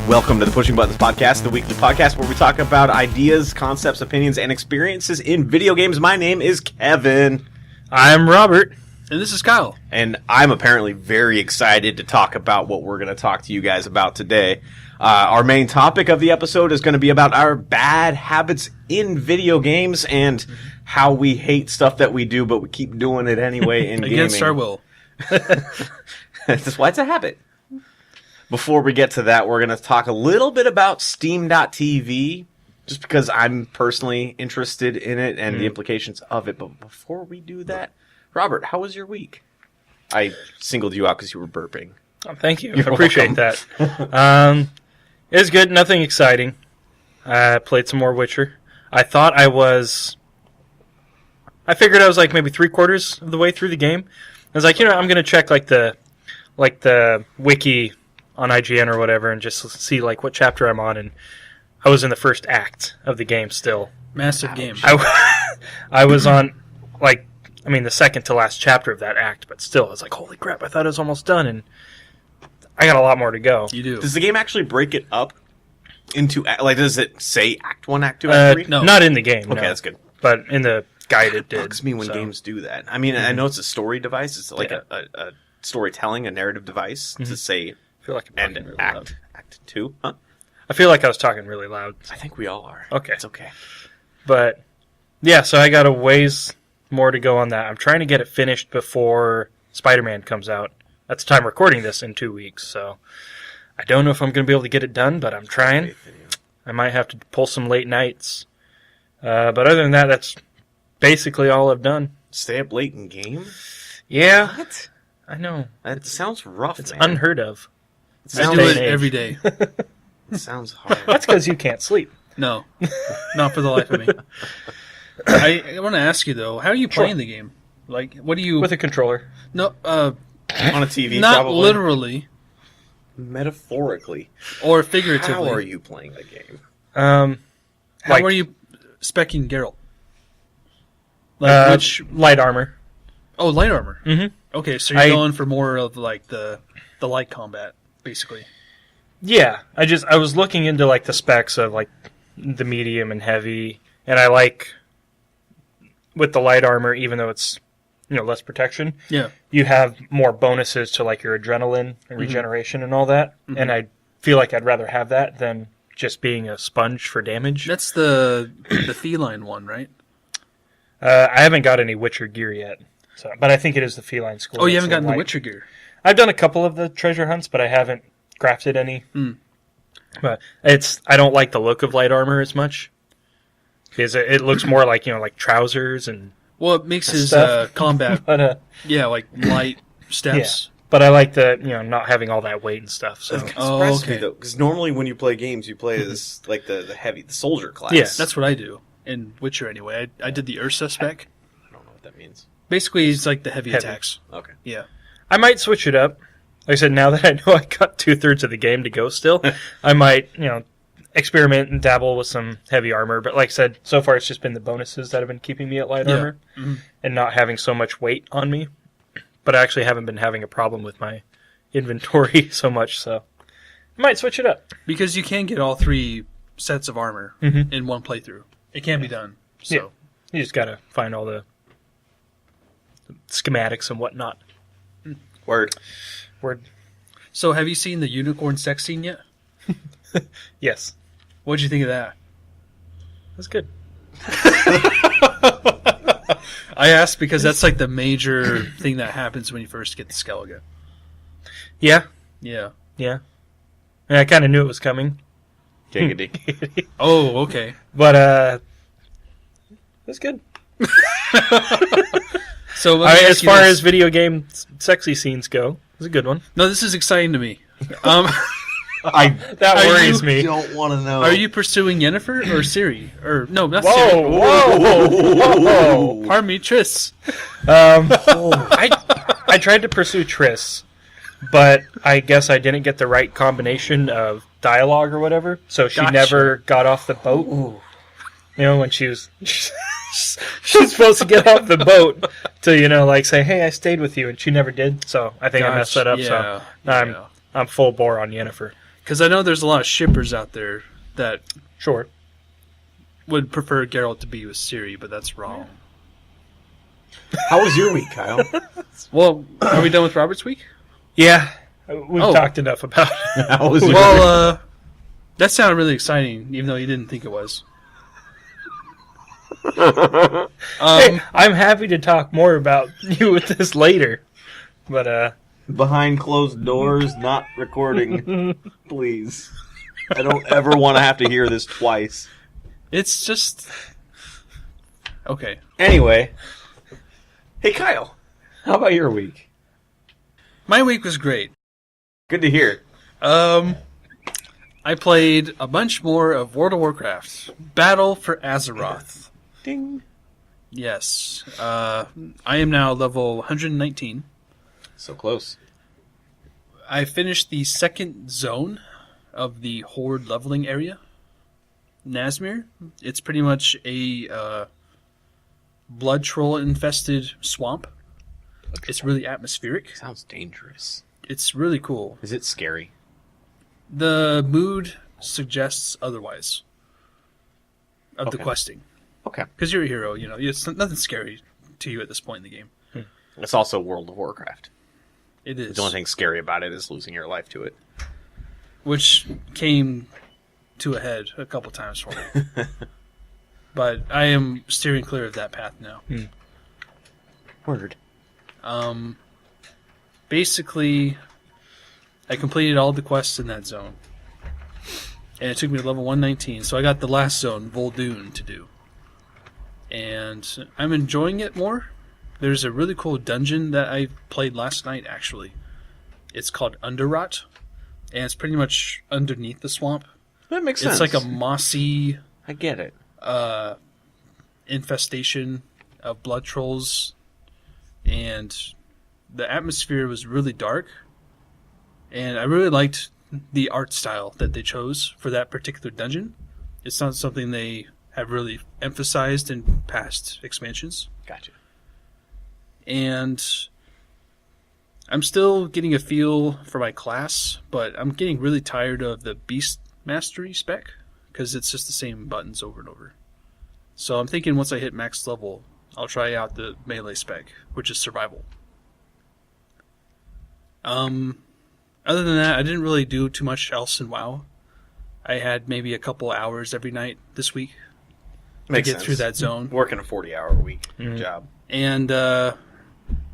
Welcome to the Pushing Buttons Podcast, the weekly podcast where we talk about ideas, concepts, opinions, and experiences in video games. My name is Kevin. I'm Robert. And this is Kyle. And I'm apparently very excited to talk about what we're going to talk to you guys about today. Our main topic of the episode is going to be about our bad habits in video games and how we hate stuff that we do, but we keep doing it anyway in gaming. Against our will. That's why it's a habit. Before we get to that, we're going to talk a little bit about Steam.tv, just because I'm personally interested in it and the implications of it. But before we do that, Robert, how was your week? I singled you out because you were burping. Oh, thank you. You're I appreciate that. It was good. Nothing exciting. I played some more Witcher. I figured I was like maybe 3/4 of the way through the game. I was like, I'm going to check like the wiki on IGN or whatever and just see like what chapter I'm on, and I was in the first act of the game still. Massive game. I was on the second to last chapter of that act, but still I was like, holy crap, I thought it was almost done, and I got a lot more to go. You do. Does the game actually break it up into, does it say Act 1, Act 2, Act 3? No. Not in the game. Okay, no. That's good. But in the guide it did. It bugs me when games do that. I mean, I know it's a story device. It's like a storytelling, a narrative device to say I feel like I'm talking really loud. Act 2, huh? I feel like I was talking really loud. I think we all are. Okay. It's okay. But, yeah, so I got a ways more to go on that. I'm trying to get it finished before Spider-Man comes out. At the time recording this in 2 weeks, so I don't know if I'm going to be able to get it done, but I'm trying. I might have to pull some late nights. But other than that, that's basically all I've done. Stay up late in game? Yeah. What? I know. That sounds rough, It's man. unheard of. I do it every day. It sounds hard. That's because you can't sleep. No. Not for the life of me. I want to ask you, though, how are you playing the game? Like, what do you... With a controller. No, On a TV, not probably? literally. Metaphorically. Or figuratively. How are you playing the game? How are you speccing Geralt? Light armor. Oh, light armor. Mm-hmm. Okay, so you're going for more of like the light combat, basically. Yeah, I was looking into like the specs of like the medium and heavy, and I like with the light armor, even though it's less protection. Yeah, you have more bonuses to like your adrenaline and regeneration and all that, and I feel like I'd rather have that than just being a sponge for damage. that's the feline one, right? I haven't got any Witcher gear yet, but I think it is the feline school. Oh, you haven't gotten the Witcher gear? I've done a couple of the treasure hunts, but I haven't crafted any. But I don't like the look of light armor as much because it looks more like like trousers and. Well, it makes his combat, but, like light steps. Yeah. But I like the not having all that weight and stuff. So It surprises me though, because normally when you play games, you play this like the soldier class. Yes, that's what I do in Witcher anyway. I did the Ursa spec. I don't know what that means. Basically, it's like the heavy attacks. Okay. Yeah. I might switch it up. Like I said, now that I know I got 2/3 of the game to go still, I might experiment and dabble with some heavy armor. But like I said, so far it's just been the bonuses that have been keeping me at light armor and not having so much weight on me. But I actually haven't been having a problem with my inventory so much, so I might switch it up. Because you can get all 3 sets of armor in one playthrough. It can be done. So Yeah. You just gotta find all the schematics and whatnot. Word. So have you seen the unicorn sex scene yet? Yes. What'd you think of that? That's good. I asked because that's like the major thing that happens when you first get the Skellige. Yeah. Yeah. Yeah. And I kind of knew it was coming. Giggity. Oh, okay. But, that's good. So as far as video game sexy scenes go, it's a good one. No, this is exciting to me. That worries me. I don't want to know. Are you pursuing Yennefer or Ciri? Or no, not Whoa, Ciri. whoa. Pardon me, Triss. I tried to pursue Triss, but I guess I didn't get the right combination of dialogue or whatever, so she never got off the boat. Ooh. When she was... She's supposed to get off the boat to, say, hey, I stayed with you, and she never did, so I think I messed that up, so now I'm full bore on Yennefer. Because I know there's a lot of shippers out there that Sure. would prefer Geralt to be with Ciri, but that's wrong. How was your week, Kyle? Well, are we done with Robert's week? Yeah. We've Oh. talked enough about it. How was your Well, that sounded really exciting, even though you didn't think it was. Hey, I'm happy to talk more about you with this later. But, behind closed doors, not recording, please. I don't ever want to have to hear this twice. It's just... Okay. Anyway, hey Kyle, how about your week? My week was great. Good to hear. I played a bunch more of World of Warcraft. Battle for Azeroth. Ding. Yes. I am now level 119. So close. I finished the second zone of the Horde leveling area. Nazmir. It's pretty much a blood troll infested swamp. It's really atmospheric. Sounds dangerous. It's really cool. Is it scary? The mood suggests otherwise of the Okay. questing. Okay. Because you're a hero, it's nothing scary to you at this point in the game. It's also World of Warcraft. It is. The only thing scary about it is losing your life to it. Which came to a head a couple times for me. But I am steering clear of that path now. Word. Basically, I completed all the quests in that zone. And it took me to level 119, so I got the last zone, Vol'dun, to do. And I'm enjoying it more. There's a really cool dungeon that I played last night, actually. It's called Underrot, and it's pretty much underneath the swamp. That makes sense. It's like a mossy I get it. infestation of blood trolls, and the atmosphere was really dark, and I really liked the art style that they chose for that particular dungeon. It's not something they have really emphasized in past expansions. Gotcha. And I'm still getting a feel for my class, but I'm getting really tired of the Beast Mastery spec, because it's just the same buttons over and over. So I'm thinking once I hit max level, I'll try out the melee spec, which is survival. Other than that, I didn't really do too much else in WoW. I had maybe a couple hours every night this week Makes to get sense. through that zone. Working a 40-hour week job. And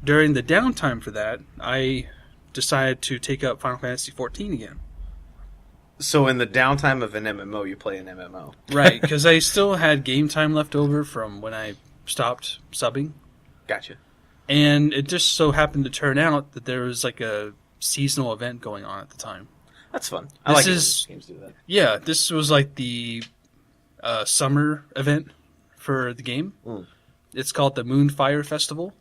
during the downtime for that, I decided to take up Final Fantasy XIV again. So in the downtime of an MMO, you play an MMO. Right, because I still had game time left over from when I stopped subbing. Gotcha. And it just so happened to turn out that there was like a seasonal event going on at the time. That's fun. I This like it when is- games do that. Yeah, this was like the summer event for the game. It's called the Moonfire Festival.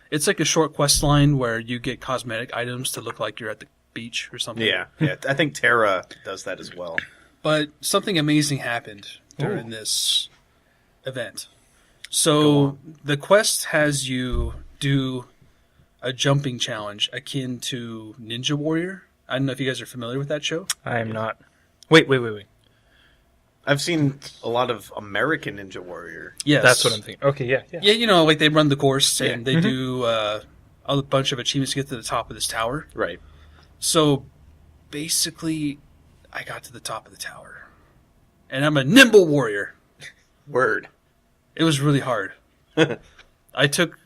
It's like a short quest line where you get cosmetic items to look like you're at the beach or something. Yeah. I think Terra does that as well. But something amazing happened during this event. Go So on. the quest has you do a jumping challenge akin to Ninja Warrior. I don't know if you guys are familiar with that show. I am not. Wait. I've seen a lot of American Ninja Warrior. Yes. That's what I'm thinking. Okay, yeah. Yeah, like they run the course and Yeah. they do a bunch of achievements to get to the top of this tower. Right. So basically, I got to the top of the tower. And I'm a nimble warrior. Word. It was really hard. I took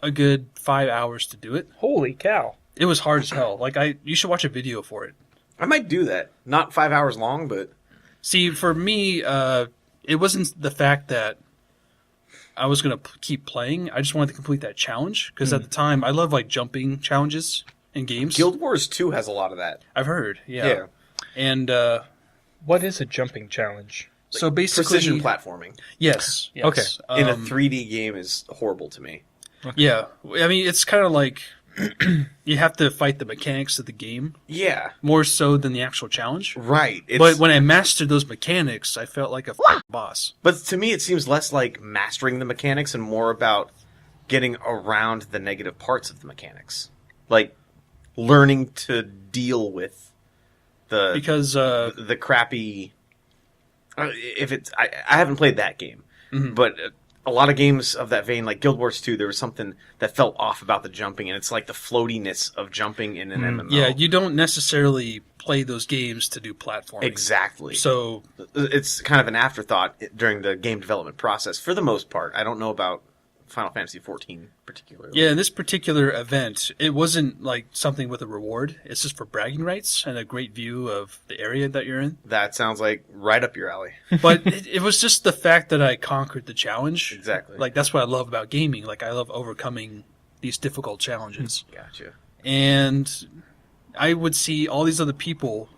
a good 5 hours to do it. Holy cow. It was hard as hell. You should watch a video for it. I might do that. Not 5 hours long, but See, for me, it wasn't the fact that I was going to keep playing. I just wanted to complete that challenge. Because at the time, I love jumping challenges in games. Guild Wars 2 has a lot of that. I've heard, yeah. And What is a jumping challenge? so basically... Precision platforming Yes. Okay. in a 3D game is horrible to me. Yeah. I mean, it's kind of like you have to fight the mechanics of the game Yeah. more so than the actual challenge. Right. But when I mastered those mechanics, I felt like a boss. But to me, it seems less like mastering the mechanics and more about getting around the negative parts of the mechanics. Like learning to deal with because the crappy. If it's, I haven't played that game, but a lot of games of that vein, like Guild Wars 2, there was something that felt off about the jumping, and it's like the floatiness of jumping in an MMO. Yeah, you don't necessarily play those games to do platforming. Exactly. So it's kind of an afterthought during the game development process, for the most part. I don't know about Final Fantasy XIV particularly. yeah, in this particular event, it wasn't like something with a reward. It's just for bragging rights and a great view of the area that you're in. That sounds like right up your alley. But it was just the fact that I conquered the challenge. Exactly. Like, that's what I love about gaming. Like, I love overcoming these difficult challenges. Gotcha. And I would see all these other people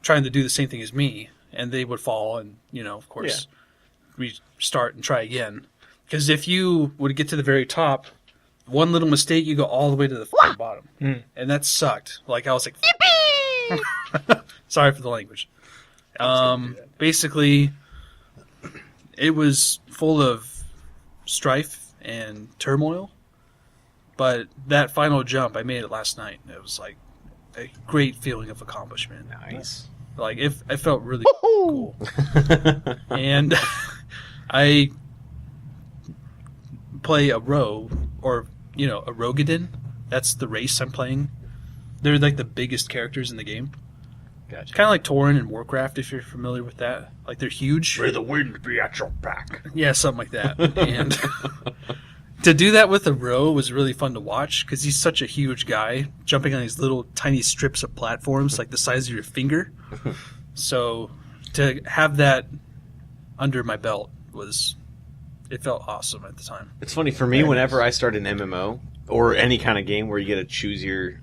trying to do the same thing as me, and they would fall and, of course, restart and try again. Because if you would get to the very top, one little mistake, you go all the way to the bottom. And that sucked. Like, I was like, sorry for the language. Basically, it was full of strife and turmoil. But that final jump, I made it last night. It was like a great feeling of accomplishment. Nice. Like, it felt really cool. And I play a row, or a Rogadin. That's the race I'm playing. They're like the biggest characters in the game. Gotcha. Kind of like Tauren in Warcraft, if you're familiar with that. Like, they're huge. May the wind be at your back. Yeah, something like that. And to do that with a row was really fun to watch, because he's such a huge guy, jumping on these little tiny strips of platforms like the size of your finger. So to have that under my belt it felt awesome at the time. It's funny for me. Whenever I start an MMO or any kind of game where you get to choose your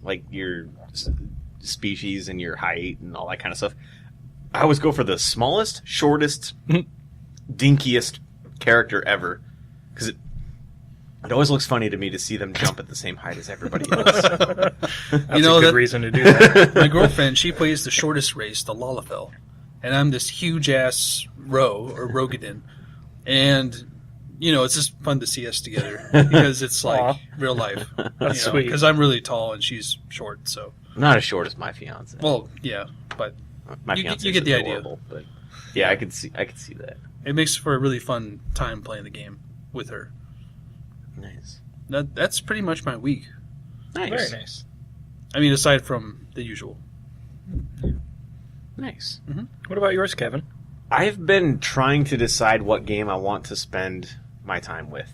species and your height and all that kind of stuff, I always go for the smallest, shortest, dinkiest character ever, because it always looks funny to me to see them jump at the same height as everybody else. That's a good reason to do that. My girlfriend, she plays the shortest race, the Lalafell, and I'm this huge ass Rogadin, and it's just fun to see us together, because it's like real life. That's sweet. Because I'm really tall and she's short, so. Not as short as my fiance. Well, yeah, but my you fiance get the idea. But yeah, I could see that. It makes for a really fun time playing the game with her. Nice. That's pretty much my week. Nice. Very nice. I mean, aside from the usual. Nice. Mm-hmm. What about yours, Kevin? I've been trying to decide what game I want to spend my time with.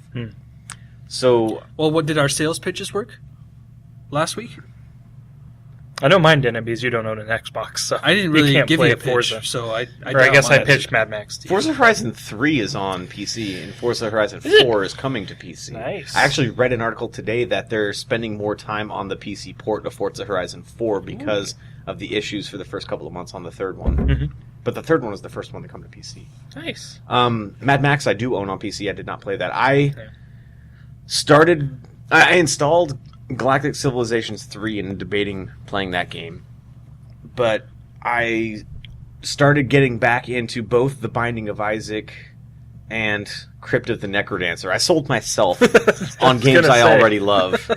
So, Well, what did our sales pitches work last week? I know mine didn't, because you don't own an Xbox, so I didn't you really can't give play you a pitch, Forza. so I guess I mine. pitched Mad Max to you. Forza Horizon 3 is on PC, and Forza Horizon 4 is coming to PC. Nice. I actually read an article today that they're spending more time on the PC port of Forza Horizon 4 because of the issues for the first couple of months on the third one. But the third one was the first one to come to PC. Nice. Mad Max I do own on PC. I did not play that. I installed Galactic Civilizations 3 and debating playing that game. But I started getting back into both The Binding of Isaac and Crypt of the Necrodancer. I sold myself on games I already love.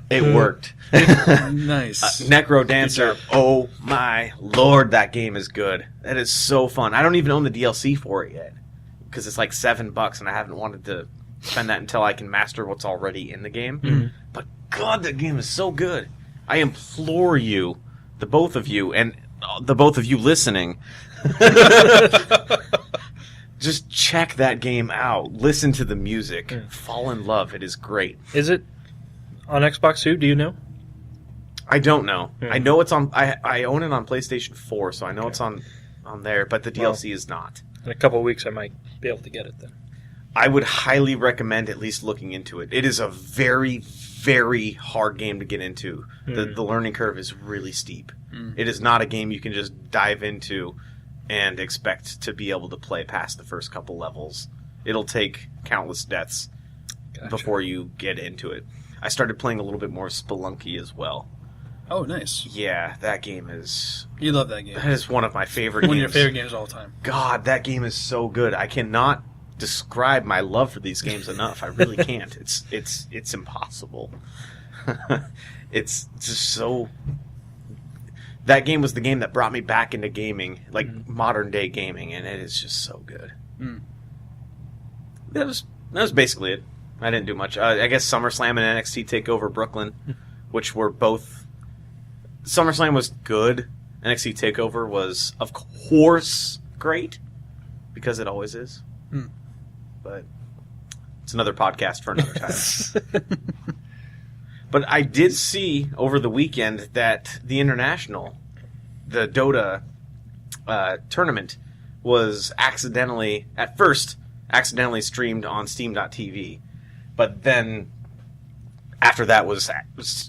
It worked. Nice. Necrodancer, oh my lord, that game is good. That is so fun. I don't even own the DLC for it yet, because it's like $7 and I haven't wanted to spend that until I can master what's already in the game. But God, that game is so good. I implore you, the both of you, and the both of you listening, just check that game out. Listen to the music. Fall in love. It is great. Is it on Xbox too? Do you know? I don't know. I know it's on. I own it on PlayStation 4, so I know it's on there. But the DLC is not. In a couple of weeks, I might be able to get it then. I would highly recommend at least looking into it. It is a very, very hard game to get into. The learning curve is really steep. It is not a game you can just dive into and expect to be able to play past the first couple levels. It'll take countless deaths before you get into it. I started playing a little bit more Spelunky as well. Oh, nice. Yeah, that game is... You love that game. That is one of my favorite games. One of your favorite games of all time. God, that game is so good. I cannot describe my love for these games enough. I really can't. It's impossible. It's just so... that game was the game that brought me back into gaming, like modern day gaming, and it is just so good. That was basically it. I didn't do much. I guess SummerSlam and NXT TakeOver Brooklyn, which were both. SummerSlam was good. NXT TakeOver was, of course, great, because it always is. But it's another podcast for another time. But I did see over the weekend that the International, the Dota tournament, was accidentally streamed on Steam.tv. But then, after that was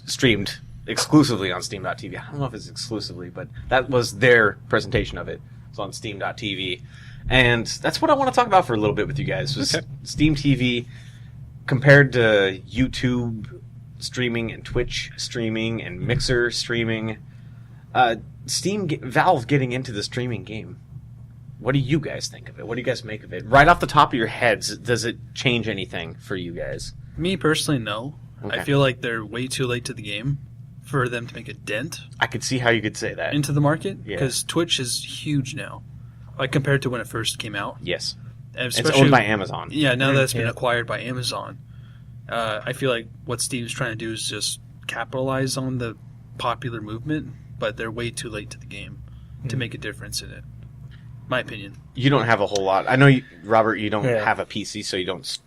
streamed exclusively on Steam.tv. I don't know if it's exclusively, but that was their presentation of it. It's on Steam.tv. And that's what I want to talk about for a little bit with you guys. Was Steam TV compared to YouTube streaming and Twitch streaming and Mixer streaming. Valve getting into the streaming game. What do you guys think of it? What do you guys make of it? Right off the top of your heads, does it change anything for you guys? Me personally, no. Okay. I feel like they're way too late to the game for them to make a dent I could see how you could say that. into the market, Yeah. because Twitch is huge now, like compared to when it first came out. Yes. And It's owned by Amazon. Yeah, now that it's been Yeah. acquired by Amazon, I feel like what Steam's trying to do is just capitalize on the popular movement, but they're way too late to the game to make a difference in it. My opinion. You don't have a whole lot. I know, Robert, you don't Yeah. have a PC, so you don't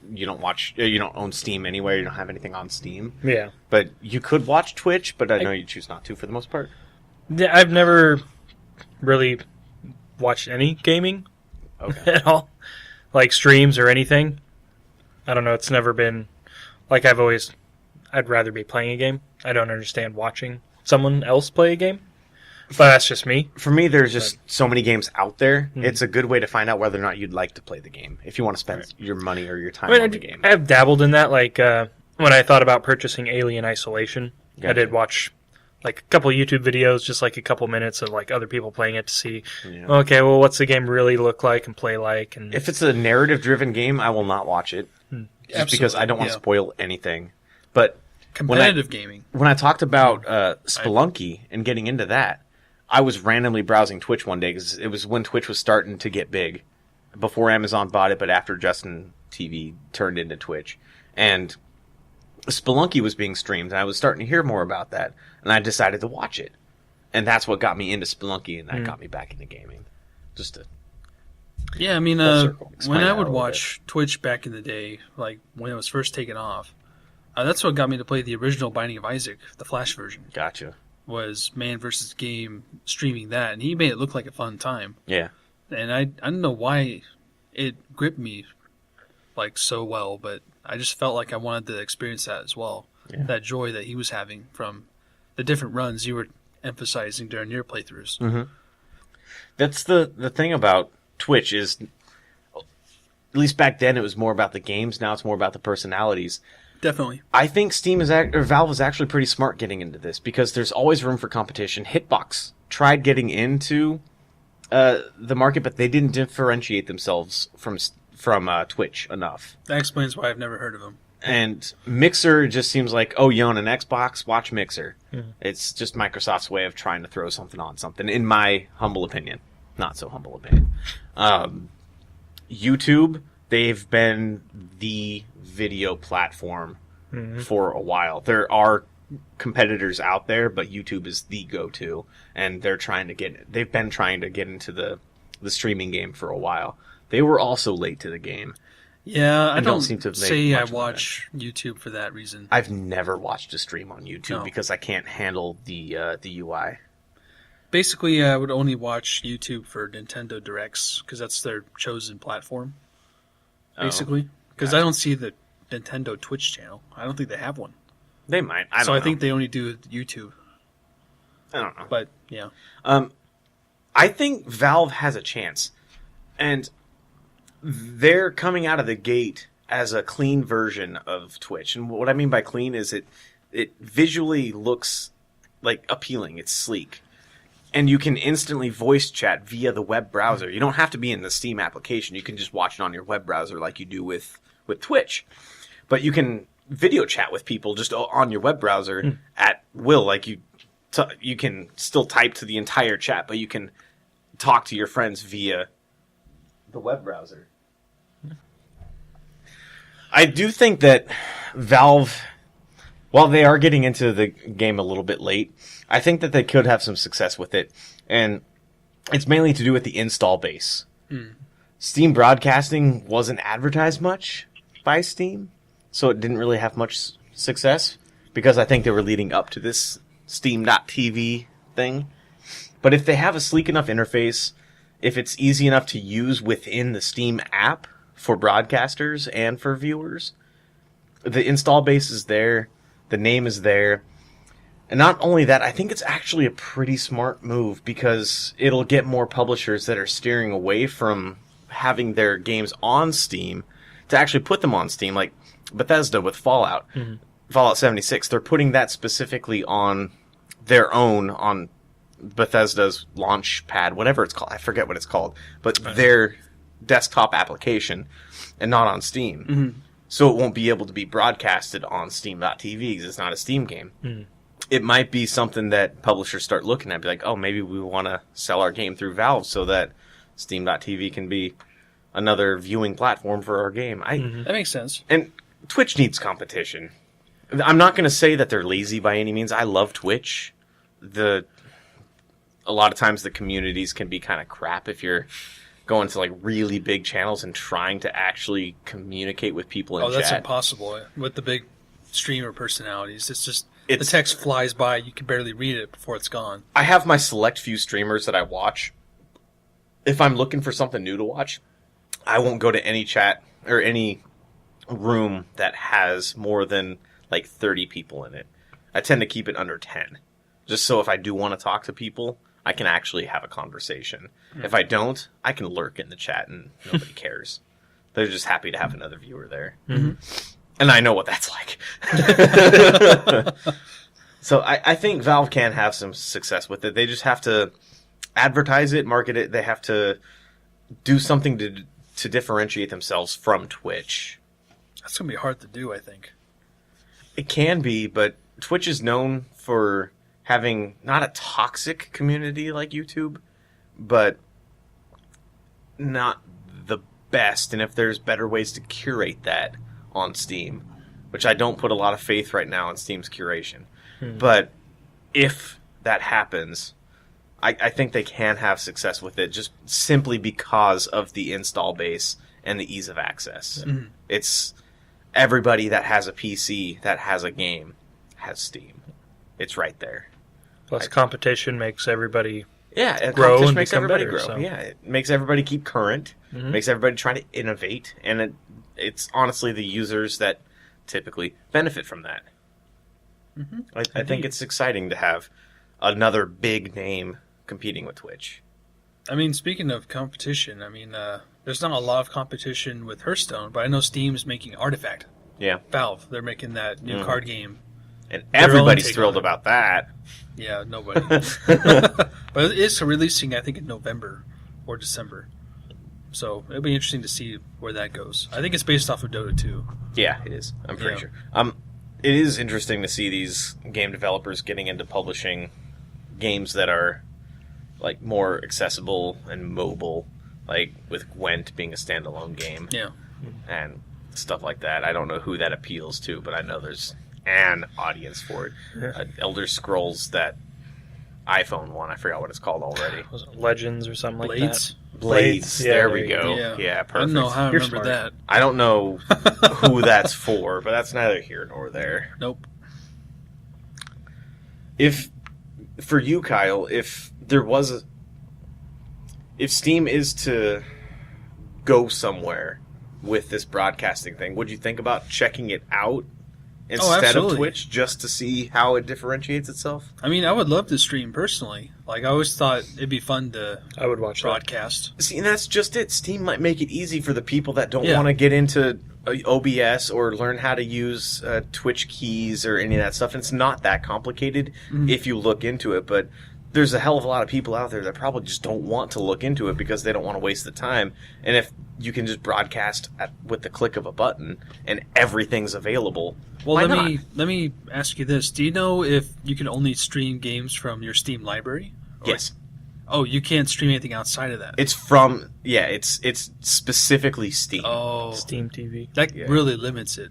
own Steam anywhere. You don't have anything on Steam. Yeah. But you could watch Twitch, but I know you choose not to for the most part. Yeah, I've never really watched any gaming Okay. at all, like streams or anything. I don't know. It's never been like I'd rather be playing a game. I don't understand watching someone else play a game, but that's just me. For me, there's just so many games out there. It's a good way to find out whether or not you'd like to play the game if you want to spend your money or your time on the game. I have dabbled in that. Like when I thought about purchasing Alien Isolation, I Gotcha. did watch like a couple YouTube videos, just like a couple minutes of like other people playing it to see, Yeah. okay, well, what's the game really look like and play like? And If it's a narrative-driven game, I will not watch it. Just because I don't want to spoil anything. But Competitive gaming. when I talked about Spelunky and getting into that, I was randomly browsing Twitch one day because it was when Twitch was starting to get big. Before Amazon bought it, but after Justin TV turned into Twitch. And Spelunky was being streamed, and I was starting to hear more about that. And I decided to watch it. And that's what got me into Spelunky, and that got me back into gaming. Just to... Yeah, I mean, Full circle. Explain when I that a would little watch Twitch back in the day, like when it was first taken off, that's what got me to play the original Binding of Isaac, the Flash version. Gotcha. Was Man vs. Game streaming that, and he made it look like a fun time. Yeah. And I don't know why it gripped me like so well, but I just felt like I wanted to experience that as well. Yeah. That joy that he was having from the different runs you were emphasizing during your playthroughs. Mm-hmm. That's the thing about Twitch is, at least back then, it was more about the games. Now it's more about the personalities. Definitely. I think Valve is actually pretty smart getting into this because there's always room for competition. Hitbox tried getting into the market, but they didn't differentiate themselves from Twitch enough. That explains why I've never heard of him. And Mixer just seems like, oh, you own an Xbox, watch Mixer. It's just Microsoft's way of trying to throw something on something, in my humble opinion. Not so humble opinion. YouTube, they've been the video platform for a while. There are competitors out there, but YouTube is the go-to, and they've been trying to get into the streaming game for a while. They were also late to the game. Yeah, I And don't don't seem to make say I much of watch YouTube for that reason. I've never watched a stream on YouTube No. because I can't handle the UI. Basically, I would only watch YouTube for Nintendo Directs because that's their chosen platform. Basically, because I don't see the Nintendo Twitch channel. I don't think they have one. They might. I don't know. I think they only do YouTube. I don't know. But yeah, I think Valve has a chance, and they're coming out of the gate as a clean version of Twitch. And what I mean by clean is it visually looks like appealing. It's sleek. And you can instantly voice chat via the web browser. You don't have to be in the Steam application. You can just watch it on your web browser like you do with Twitch. But you can video chat with people just on your web browser at will. Like you you can still type to the entire chat, but you can talk to your friends via the web browser. I do think that Valve, while they are getting into the game a little bit late, I think that they could have some success with it. And it's mainly to do with the install base. Steam Broadcasting wasn't advertised much by Steam, so it didn't really have much success, because I think they were leading up to this Steam.tv thing. But if they have a sleek enough interface, if it's easy enough to use within the Steam app for broadcasters and for viewers, the install base is there, the name is there. And not only that, I think it's actually a pretty smart move, because it'll get more publishers that are steering away from having their games on Steam to actually put them on Steam, like Bethesda with Fallout. Fallout 76, they're putting that specifically on their own, on Bethesda's launch pad, whatever it's called. I forget what it's called, but their desktop application, and not on Steam. So it won't be able to be broadcasted on Steam.tv because it's not a Steam game. It might be something that publishers start looking at, be like, oh, maybe we want to sell our game through Valve so that Steam.tv can be another viewing platform for our game. That makes sense. And Twitch needs competition. I'm not going to say that they're lazy by any means. I love Twitch. A lot of times the communities can be kind of crap if you're going to like really big channels and trying to actually communicate with people in chat. That's impossible with the big streamer personalities. It's just the text flies by. You can barely read it before it's gone. I have my select few streamers that I watch. If I'm looking for something new to watch, I won't go to any chat or any room that has more than like 30 people in it. I tend to keep it under 10. Just so if I do want to talk to people, I can actually have a conversation. If I don't, I can lurk in the chat and nobody cares. They're just happy to have another viewer there. And I know what that's like. So I think Valve can have some success with it. They just have to advertise it, market it. They have to do something to differentiate themselves from Twitch. That's going to be hard to do, I think. It can be, but Twitch is known for having not a toxic community like YouTube, but not the best. And if there's better ways to curate that on Steam, which I don't put a lot of faith right now in Steam's curation, but if that happens, I think they can have success with it just simply because of the install base and the ease of access. It's everybody that has a PC that has a game has Steam. It's right there. Plus, competition makes everybody grow, competition and makes everybody better, grow. so. Yeah, it makes everybody keep current. Makes everybody try to innovate, and it's honestly the users that typically benefit from that. I think it's exciting to have another big name competing with Twitch. I mean, speaking of competition, there's not a lot of competition with Hearthstone, but I know Steam's making Artifact. Yeah. Valve, they're making that new card game. And everybody's thrilled about that. Yeah, nobody. But it is releasing, I think, in November or December. So it'll be interesting to see where that goes. I think it's based off of Dota 2. Yeah, it is. I'm pretty sure. It is interesting to see these game developers getting into publishing games that are like more accessible and mobile, like with Gwent being a standalone game. Yeah. And stuff like that. I don't know who that appeals to, but I know there's an audience for it. Elder Scrolls, that iPhone one, I forgot what it's called already. Was it Legends or something like that? Blades. Yeah, there we go. Yeah, perfect. I don't know how I You're remember smart. that. I don't know who that's for, but that's neither here nor there. Nope. For you, Kyle, if Steam is to go somewhere with this broadcasting thing, would you think about checking it out instead of Twitch just to see how it differentiates itself? I mean, I would love to stream personally. Like, I always thought it'd be fun to I would watch broadcast. See, and that's just it. Steam might make it easy for the people that don't Yeah. want to get into OBS or learn how to use Twitch keys or any of that stuff. And it's not that complicated if you look into it, but there's a hell of a lot of people out there that probably just don't want to look into it because they don't want to waste the time. And if you can just broadcast with the click of a button and everything's available, Well, why let me ask you this: do you know if you can only stream games from your Steam library? Yes. Oh, you can't stream anything outside of that. It's from it's specifically Steam. Oh, Steam TV. that really limits it.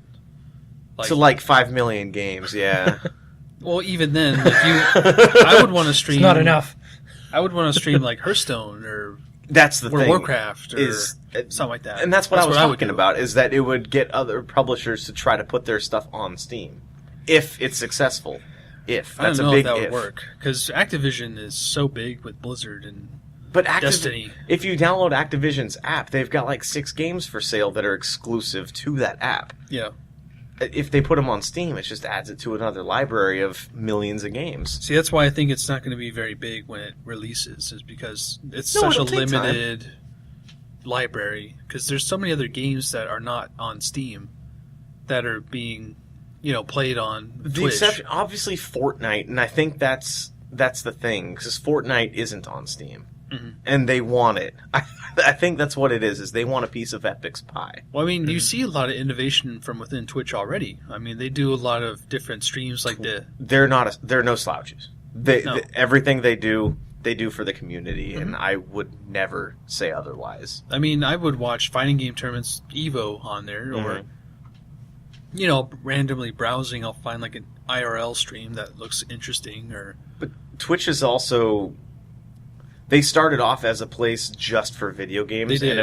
So like 5 million games, yeah. Well, even then, I would want to stream. It's not enough. I would want to stream like Hearthstone or That's the World thing. of Warcraft or is something like that. And that's what I was would talking do. about, is that it would get other publishers to try to put their stuff on Steam. If it's successful. If. I don't That's know a big if that if. would work because Activision is so big with Blizzard and But Destiny. if you download Activision's app, they've got like 6 games for sale that are exclusive to that app. yeah. If they put them on Steam, it just adds it to another library of millions of games. See, that's why I think it's not going to be very big when it releases, is because it's No, such a it'll take time. limited library. Because there's so many other games that are not on Steam that are being, played on The Twitch. exception, obviously, Fortnite, and I think that's the thing, because Fortnite isn't on Steam, and they want it. I think that's what it is they want a piece of Epic's pie. Well, I mean, you see a lot of innovation from within Twitch already. I mean, they do a lot of different streams like the. They're no slouches. No. Everything they do for the community, and I would never say otherwise. I mean, I would watch fighting game tournaments, Evo on there, or randomly browsing, I'll find like an IRL stream that looks interesting, or But Twitch is also. They started off as a place just for video games, They did,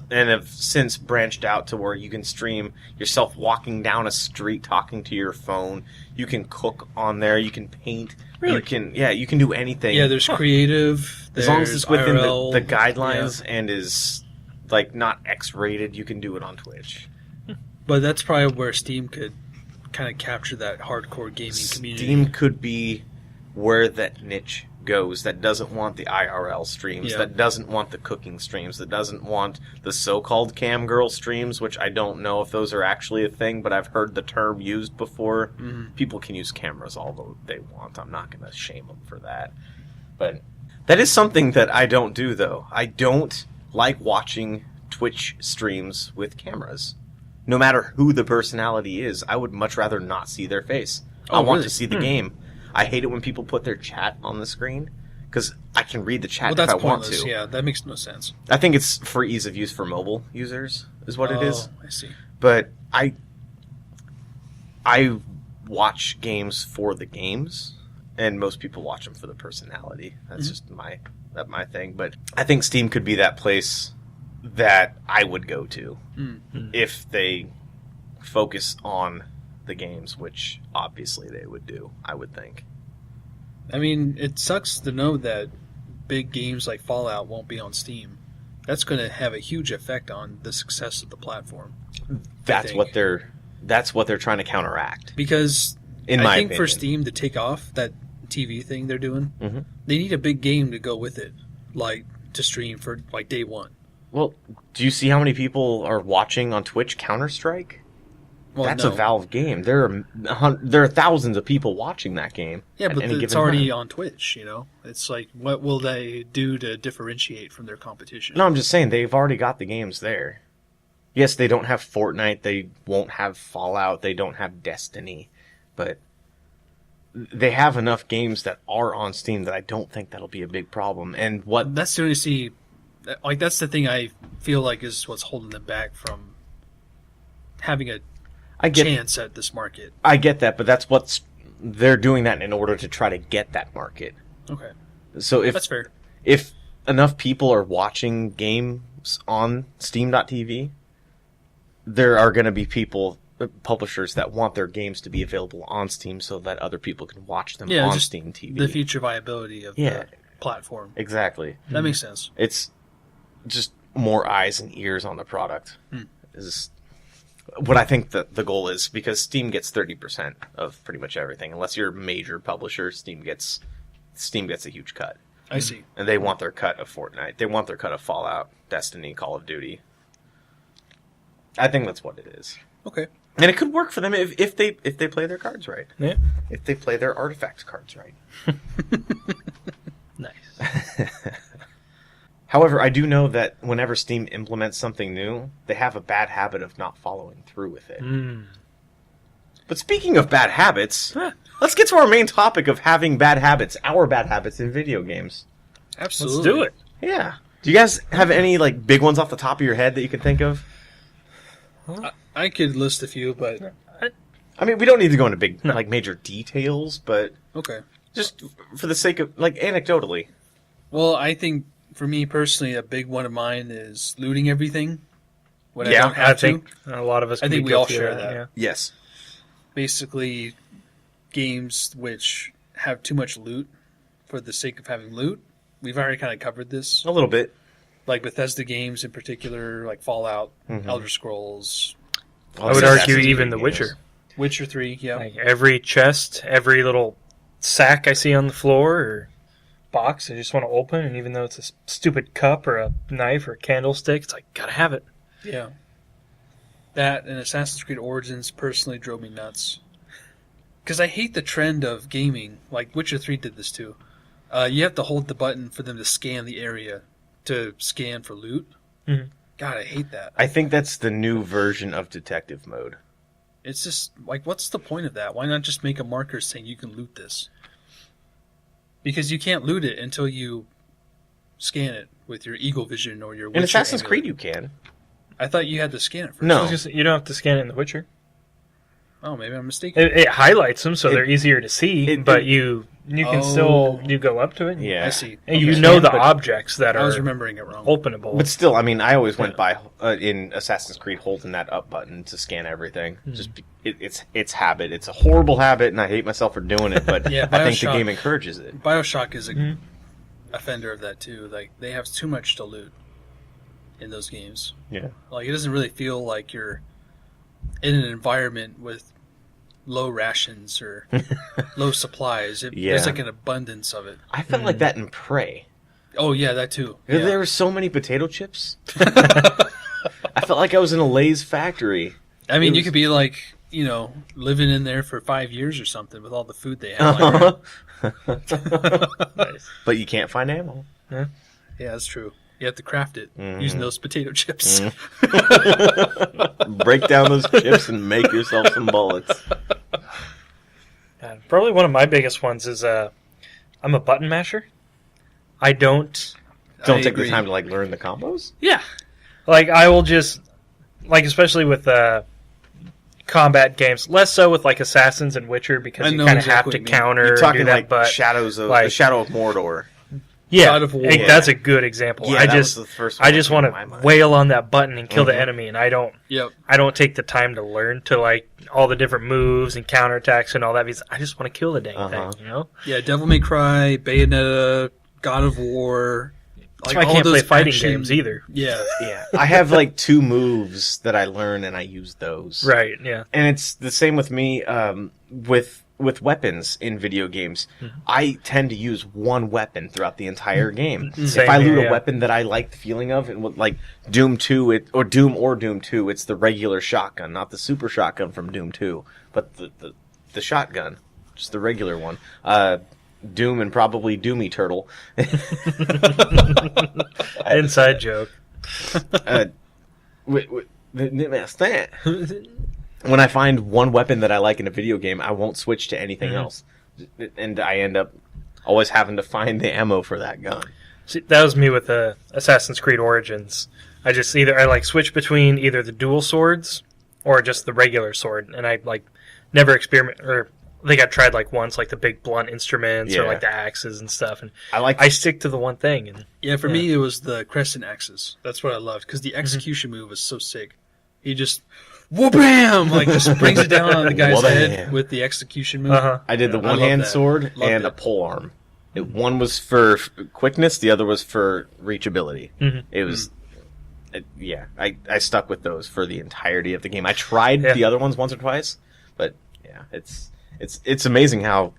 and have since branched out to where you can stream yourself walking down a street, talking to your phone. You can cook on there. You can paint. Really? You can do anything. yeah, there's creative. as long as it's within IRL, the guidelines and is like not X-rated, you can do it on Twitch. But that's probably where Steam could kind of capture that hardcore gaming community. Steam could be where that niche goes, that doesn't want the IRL streams, Yeah. that doesn't want the cooking streams, that doesn't want the so-called cam girl streams, which I don't know if those are actually a thing, but I've heard the term used before. People can use cameras all they want. I'm not going to shame them for that. But that is something that I don't do, though. I don't like watching Twitch streams with cameras. No matter who the personality is, I would much rather not see their face. I Oh, want really? to see the game. I hate it when people put their chat on the screen, because I can read the chat Well, if that's I want pointless. to. Yeah, that makes no sense. I think it's for ease of use for mobile users, is what it is. I see. But I watch games for the games, and most people watch them for the personality. That's just my thing. But I think Steam could be that place that I would go to if they focus on the games, which obviously they would do, I would think. I mean, it sucks to know that big games like Fallout won't be on Steam. That's going to have a huge effect on the success of the platform. That's think. what they're trying to counteract. Because In I my think for opinion. Steam to take off that TV thing they're doing, Mhm. they need a big game to go with it, like to stream for like day one. Well, do you see how many people are watching on Twitch Counter-Strike? Well, That's no. a Valve game. There are thousands of people watching that game. Yeah, at but any it's given already time. on Twitch, It's like, what will they do to differentiate from their competition? No, I'm just saying they've already got the games there. Yes, they don't have Fortnite. They won't have Fallout. They don't have Destiny, but they have enough games that are on Steam that I don't think that'll be a big problem. And what That's the only that's the thing I feel like is what's holding them back from having a I get, chance at this market. I get that, but they're doing that in order to try to get that market. Okay, So that's fair. if enough people are watching games on Steam.tv, there are going to be publishers that want their games to be available on Steam so that other people can watch them Yeah, on just Steam TV. The future viability of Yeah. the platform. Exactly. That makes sense. It's just more eyes and ears on the product is what I think the goal is, because Steam gets 30% of pretty much everything. Unless you're a major publisher, Steam gets a huge cut. I see. And they want their cut of Fortnite. They want their cut of Fallout, Destiny, Call of Duty. I think that's what it is. Okay. And it could work for them if they play their cards right. Yeah. If they play their artifact cards right. However, I do know that whenever Steam implements something new, they have a bad habit of not following through with it. But speaking of bad habits, let's get to our main topic of having bad habits, our bad habits in video games. Absolutely. Let's do it. Yeah. Do you guys have any like big ones off the top of your head that you can think of? I could list a few, but I mean, we don't need to go into big, like, major details, but okay. just for the sake of, like, anecdotally. Well, I think for me personally, a big one of mine is looting everything when I Yeah, don't have to. think a lot of us. I can think be we all guilty of share that. Yeah. Yes. Basically, games which have too much loot for the sake of having loot. We've already kind of covered this. A little bit. Like Bethesda games in particular, like Fallout, Elder Scrolls, I would argue even The Witcher. Witcher 3, yeah. Like every chest, every little sack I see on the floor or box, I just want to open, and even though it's a stupid cup or a knife or a candlestick, it's like, gotta have it. Yeah. That and Assassin's Creed Origins personally drove me nuts. Because I hate the trend of gaming. Like Witcher 3 did this too. You have to hold the button for them to scan the area to scan for loot. Mhm. God, I hate that. I think that's the new version of detective mode. It's just, like, what's the point of that? Why not just make a marker saying you can loot this? Because you can't loot it until you scan it with your Eagle Vision or your Witcher In Assassin's amulet. Creed, you can. I thought you had to scan it first. No. You don't have to scan it in The Witcher. Oh, maybe I'm mistaken. It highlights them so It- they're easier to see, it- but you can still you go up to it. Yeah. I see. And you Okay. know the but- objects that I was are remembering it wrong. openable. But still, I mean, I always went by, in Assassin's Creed, holding that up button to scan everything. It's habit. It's a horrible habit, and I hate myself for doing it, but Yeah, I think the BioShock- game encourages it. BioShock is a offender of that too. Like, they have too much to loot in those games. Yeah. Like, it doesn't really feel like you're in an environment with low rations or low supplies. Yeah. There's like an abundance of it. I felt like that in Prey. Oh yeah, that too. Yeah. There were so many potato chips. I felt like I was in a Lay's factory. I mean, it you was- could be like, living in there for 5 years or something with all the food they have. lying around. Nice. But you can't find ammo. Yeah, that's true. You have to craft it Mhm. using those potato chips. Break down those chips and make yourself some bullets. Probably one of my biggest ones is I'm a button masher. I don't Don't I take agree. the time to like learn the combos. Yeah. Like, I will just, like, especially with combat games, less so with, like, Assassins and Witcher, because I you know kind of exactly have what to you mean. counter You're and talking do that, like but, Shadows of like- the Shadow of Mordor. yeah, God of War. that's a good example. Yeah, I that just, was the first one I that just came want to my to mind. wail on that button and kill the Mhm. enemy, and I don't Yep. take the time to learn to, like, all the different moves and counterattacks and all that, because I just want to kill the dang Uh-huh. thing, you know? Yeah, Devil May Cry, Bayonetta, God of War. That's why I can't play fighting games either. Yeah. Yeah, I have like 2 moves that I learn and I use those. Right, yeah. And it's the same with me with weapons in video games. I tend to use one weapon throughout the entire game. Same If I loot here, a yeah. weapon that I like the feeling of, and with, like Doom 2 or Doom 2, it's the regular shotgun, not the super shotgun from Doom 2, but the shotgun, just the regular one. Doom and probably Doomy Turtle. Inside joke. When I find one weapon that I like in a video game, I won't switch to anything else. And I end up always having to find the ammo for that gun. See, that was me with Assassin's Creed Origins. I just I like switch between either the dual swords or just the regular sword, and I like never experiment. Or I think I tried like once, like the big blunt instruments or Yeah. like the axes and stuff, and I I stick to the one thing. And Yeah, for me, it was the Crescent Axes. That's what I loved, because the execution move was so sick. He just, wha-bam! Like, just brings it down on the guy's Wha-bam. head with the execution move. I did the I love one-hand that. sword Loved and it. a pole arm. One was for quickness, the other was for reachability. It was... yeah, I stuck with those for the entirety of the game. I tried Yeah. the other ones once or twice, but yeah, it's amazing how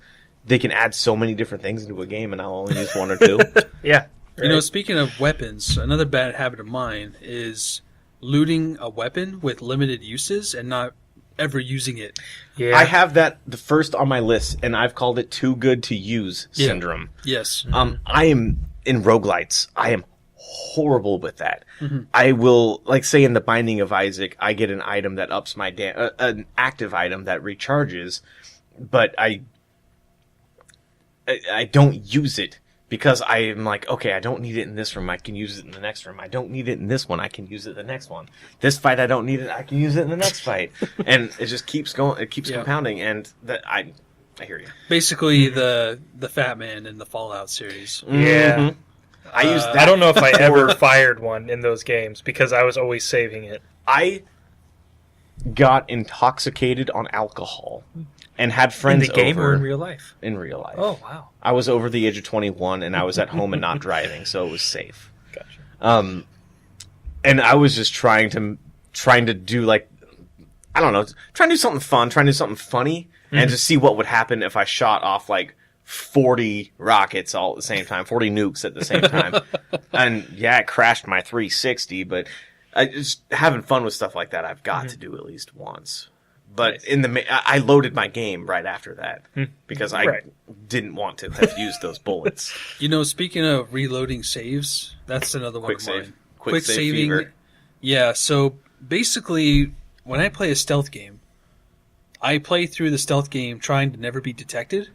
they can add so many different things into a game, and I'll only use one or two. yeah, You know, speaking of weapons, another bad habit of mine is looting a weapon with limited uses and not ever using it. yeah. I have that the first on my list, and I've called it "too good to use" Yeah. syndrome. Yes. I am in roguelites, I am horrible with that. I will, like, say in the Binding of Isaac, I get an item that ups my an active item that recharges, but I don't use it because I am like, okay, I don't need it in this room. I can use it in the next room. I don't need it in this one. I can use it in the next one. This fight, I don't need it. I can use it in the next fight. And it just keeps going. It keeps compounding. And I hear you. Basically, the Fat Man in the Fallout series. Yeah. I use that. I don't know if I ever fired one in those games because I was always saving it. I got intoxicated on alcohol and had friends in the game over or in real life? In real life. Oh, wow. I was over the age of 21 and I was at home and not driving, so it was safe. Gotcha. And I was just trying to do, like, I don't know, trying to do something fun, trying to do something funny, and just see what would happen if I shot off, like, 40 rockets all at the same time, 40 nukes at the same time. And yeah, it crashed my 360, but I just having fun with stuff like that, I've got to do at least once. But I loaded my game right after that because I didn't want to have used those bullets. You know, speaking of reloading saves, that's another one of mine. Quick save saving. fever. Yeah, so basically, when I play a stealth game, I play through the stealth game trying to never be detected.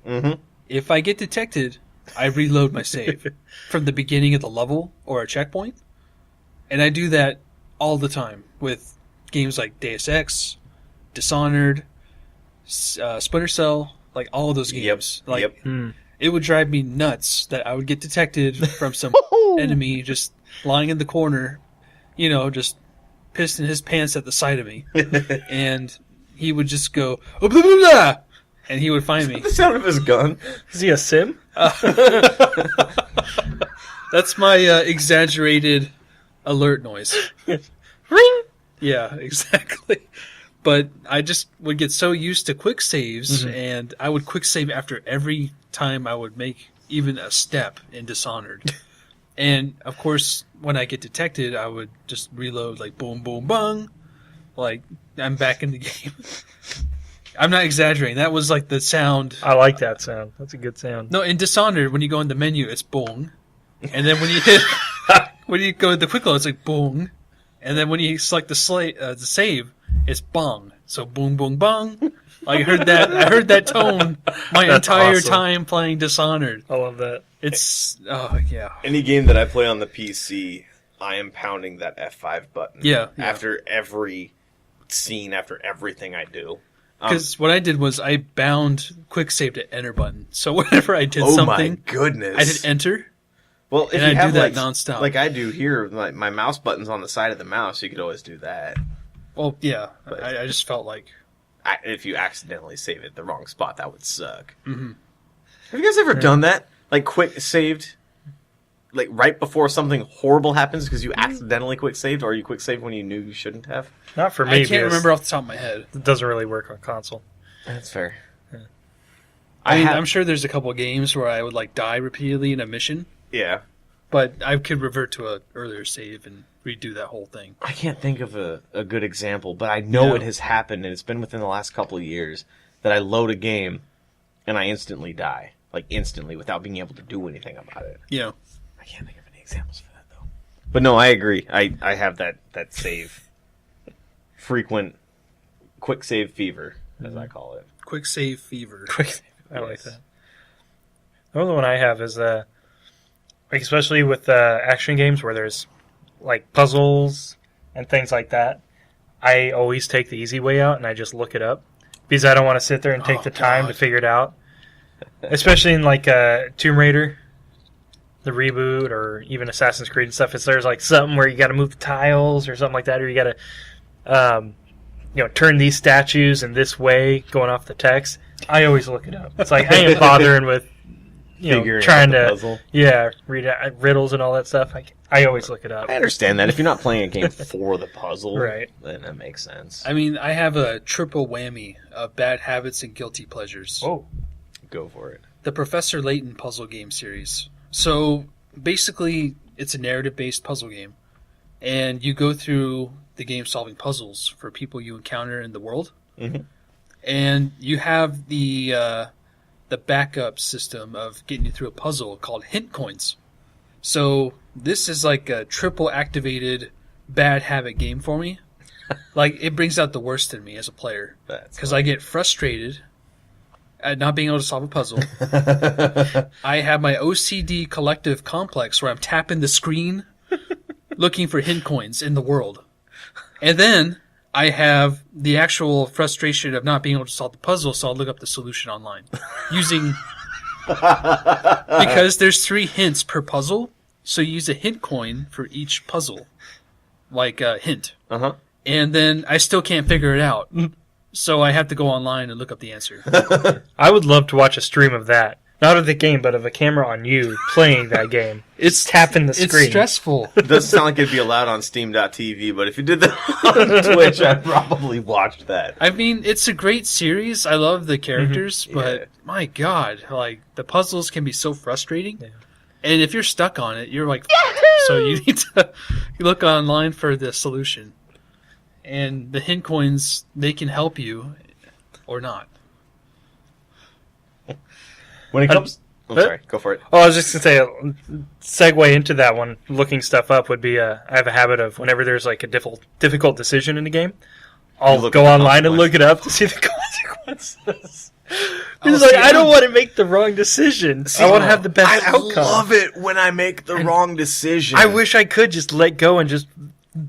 If I get detected, I reload my save from the beginning of the level or a checkpoint. And I do that all the time with games like Deus Ex, Dishonored, Splinter Cell, like all of those games. It would drive me nuts that I would get detected from some enemy just lying in the corner, you know, just pissing his pants at the sight of me. And he would just go, oh, blah, blah, blah, and he would find me. The sound of his gun. Is he a sim? That's my exaggerated alert noise. Ring! Yeah, exactly. But I just would get so used to quick saves, and I would quick save after every time I would make even a step in Dishonored. And, of course, when I get detected, I would just reload, like, boom, boom, bung. Like, I'm back in the game. I'm not exaggerating. That was, like, the sound. I like that sound. That's a good sound. No, in Dishonored, when you go in the menu, it's boom. And then when you hit... when you go to the quick load, it's like boom. And then when you select the save, it's bong. So boom, boom, bong. I heard that tone my entire time playing Dishonored. I love that. It's yeah. Any game that I play on the PC, I am pounding that F5 button. Yeah. After every scene, after everything I do. Because what I did was I bound quick save to enter button. So whenever I did something, my goodness, I did enter. Well, if and you I have do that like, nonstop, like I do here, like my mouse button's on the side of the mouse, you could always do that. Well, yeah, But I just felt like if you accidentally save it the wrong spot, that would suck. Mm-hmm. Have you guys ever done that? Like quick saved, like right before something horrible happens because you accidentally quick saved, or you quick saved when you knew you shouldn't have? Not for me. I can't remember off the top of my head. It doesn't really work on console. That's fair. Yeah. I'm sure there's a couple of games where I would like die repeatedly in a mission. Yeah. But I could revert to an earlier save and redo that whole thing. I can't think of a good example, but I know it has happened, and it's been within the last couple of years, that I load a game and I instantly die. Like, instantly, without being able to do anything about it. Yeah. I can't think of any examples for that, though. But no, I agree. I have that save. Frequent quick save fever, as I call it. Quick save fever. Quick save. I like that. The other one I have is like especially with action games where there's like puzzles and things like that. I always take the easy way out and I just look it up because I don't want to sit there and take the time to figure it out. Especially in like Tomb Raider, the reboot, or even Assassin's Creed and stuff. If there's like something where you got to move the tiles or something like that, or you got to turn these statues in this way, going off the text. I always look it up. It's like I ain't bothering with trying to read riddles and all that stuff. I always look it up. I understand that if you're not playing a game for the puzzle, right? Then that makes sense. I mean, I have a triple whammy of bad habits and guilty pleasures. Oh, go for it. The Professor Layton puzzle game series. So basically, it's a narrative-based puzzle game, and you go through the game solving puzzles for people you encounter in the world, and you have the backup system of getting you through a puzzle called hint coins. So this is like a triple activated bad habit game for me. Like, it brings out the worst in me as a player. Because I get frustrated at not being able to solve a puzzle. I have my OCD collective complex where I'm tapping the screen looking for hint coins in the world. And then I have the actual frustration of not being able to solve the puzzle, so I'll look up the solution online. Using... because there's 3 hints per puzzle, so you use a hint coin for each puzzle. Like a hint. Uh-huh. And then I still can't figure it out. So I have to go online and look up the answer. I would love to watch a stream of that. Not of the game, but of a camera on you playing that game. It's tapping the screen. It's stressful. It doesn't sound like it'd be allowed on Steam.tv, but if you did that on Twitch, I'd probably watch that. I mean, it's a great series. I love the characters, but my God, like, the puzzles can be so frustrating. Yeah. And if you're stuck on it, you're like, so you need to look online for the solution. And the hint coins, they can help you or not. When it comes... I'm sorry, go for it. Oh, I was just going to say, segue into that one, looking stuff up would be, I have a habit of, whenever there's like a difficult decision in the game, I'll go online and look it up to see the consequences. He's like, I don't want to make the wrong decision. I want to have the best outcome. I love it when I make the wrong decision. I wish I could just let go and just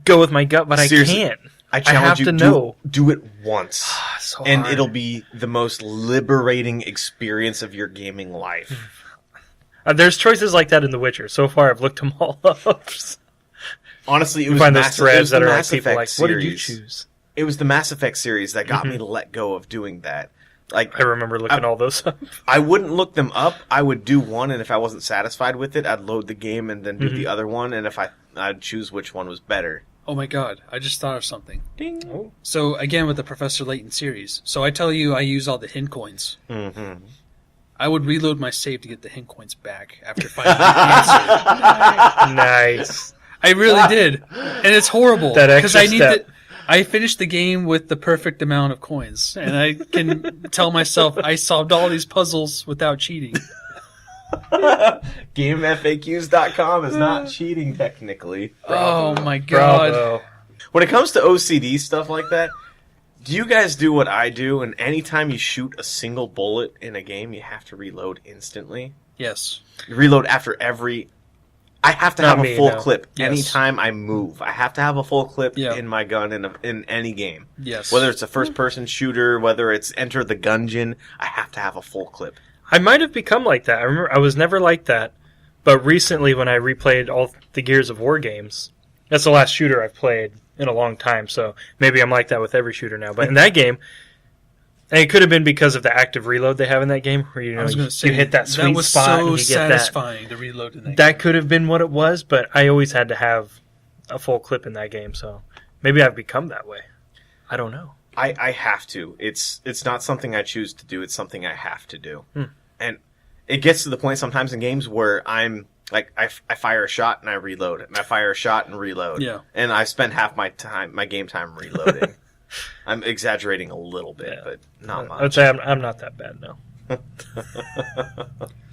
go with my gut, but seriously, I can't. I challenge you to know. Do it once. So and hard. It'll be the most liberating experience of your gaming life. There's choices like that in The Witcher. So far, I've looked them all up. Honestly, it was find those Mass, threads that are like Mass people Effect like, what did you series. choose? It was the Mass Effect series that got me to let go of doing that. Like, I remember looking all those up. I wouldn't look them up. I would do one, and if I wasn't satisfied with it, I'd load the game and then do the other one, and if I'd choose which one was better. Oh my God, I just thought of something. Ding. Oh. So, again, with the Professor Layton series. So I tell you I use all the hint coins. Mm-hmm. I would reload my save to get the hint coins back after finding the answer. Nice. I really did. And it's horrible. That extra step. I finished the game with the perfect amount of coins. And I can tell myself I solved all these puzzles without cheating. GameFAQs.com is not cheating technically. Bravo. Oh my God. Bravo. When it comes to OCD stuff like that, do you guys do what I do, and anytime you shoot a single bullet in a game, you have to reload instantly? Yes. You reload after every... I have to have a full clip Yes. anytime I move. I have to have a full clip in my gun in any game. Yes. Whether it's a first-person shooter, whether it's Enter the Gungeon, I have to have a full clip. I might have become like that. I remember I was never like that, but recently when I replayed all the Gears of War games, that's the last shooter I've played in a long time, so maybe I'm like that with every shooter now. But in that game, and it could have been because of the active reload they have in that game, where you hit that sweet spot and you get satisfying to reload in that game. That could have been what it was, but I always had to have a full clip in that game, so maybe I've become that way. I don't know. I have to. It's not something I choose to do. It's something I have to do. And it gets to the point sometimes in games where I'm like, I fire a shot and I reload it, and I fire a shot and reload. Yeah. And I spend half my game time reloading. I'm exaggerating a little bit, but not much. I'd say I'm not that bad, no.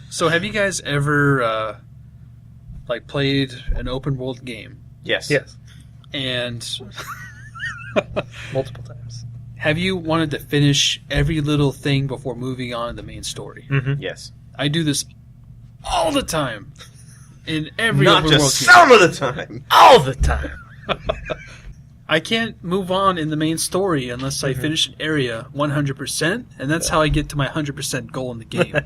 So have you guys ever played an open world game? Yes. Yes. And multiple times. Have you wanted to finish every little thing before moving on to the main story? Mm-hmm. Yes. I do this all the time. In every Not open world just game. some of the time. All the time. I can't move on in the main story unless I finish an area 100%, and that's how I get to my 100% goal in the game.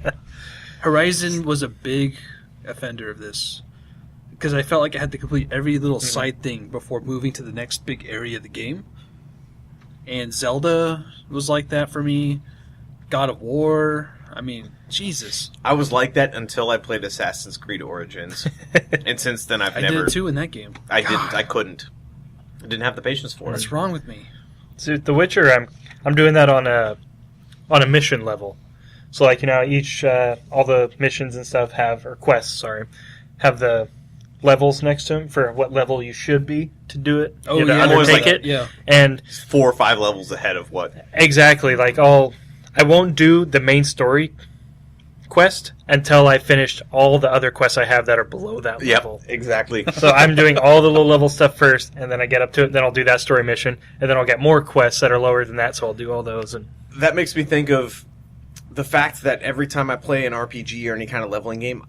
Horizon was a big offender of this, because I felt like I had to complete every little side thing before moving to the next big area of the game. And Zelda was like that for me. God of War. I mean, Jesus. I was like that until I played Assassin's Creed Origins. And since then I've never... I did too in that game. I didn't. I couldn't. I didn't have the patience for it. What's wrong with me? So The Witcher, I'm doing that on a mission level. So like, each all the missions and stuff have, or quests, sorry, have the levels next to them for what level you should be to do it. Oh, to yeah. undertake it. Yeah. And 4 or 5 levels ahead of what? exactly, like I won't do the main story quest until I finished all the other quests I have that are below that level. Exactly. So I'm doing all the low level stuff first, and then I get up to it, then I'll do that story mission, and then I'll get more quests that are lower than that, so I'll do all those. And That makes me think of the fact that every time I play an RPG or any kind of leveling game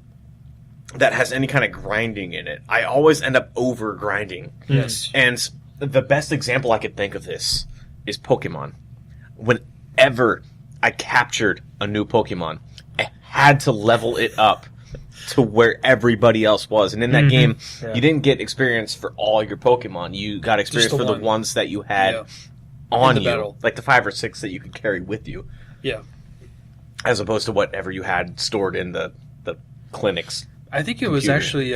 that has any kind of grinding in it, I always end up over grinding. Yes. And the best example I could think of this is Pokemon. Whenever I captured a new Pokemon, I had to level it up to where everybody else was. And in that game, you didn't get experience for all your Pokemon. You got experience for the ones that you had on you. Battle. Like the 5 or 6 that you could carry with you. Yeah. As opposed to whatever you had stored in the clinics. I think it was actually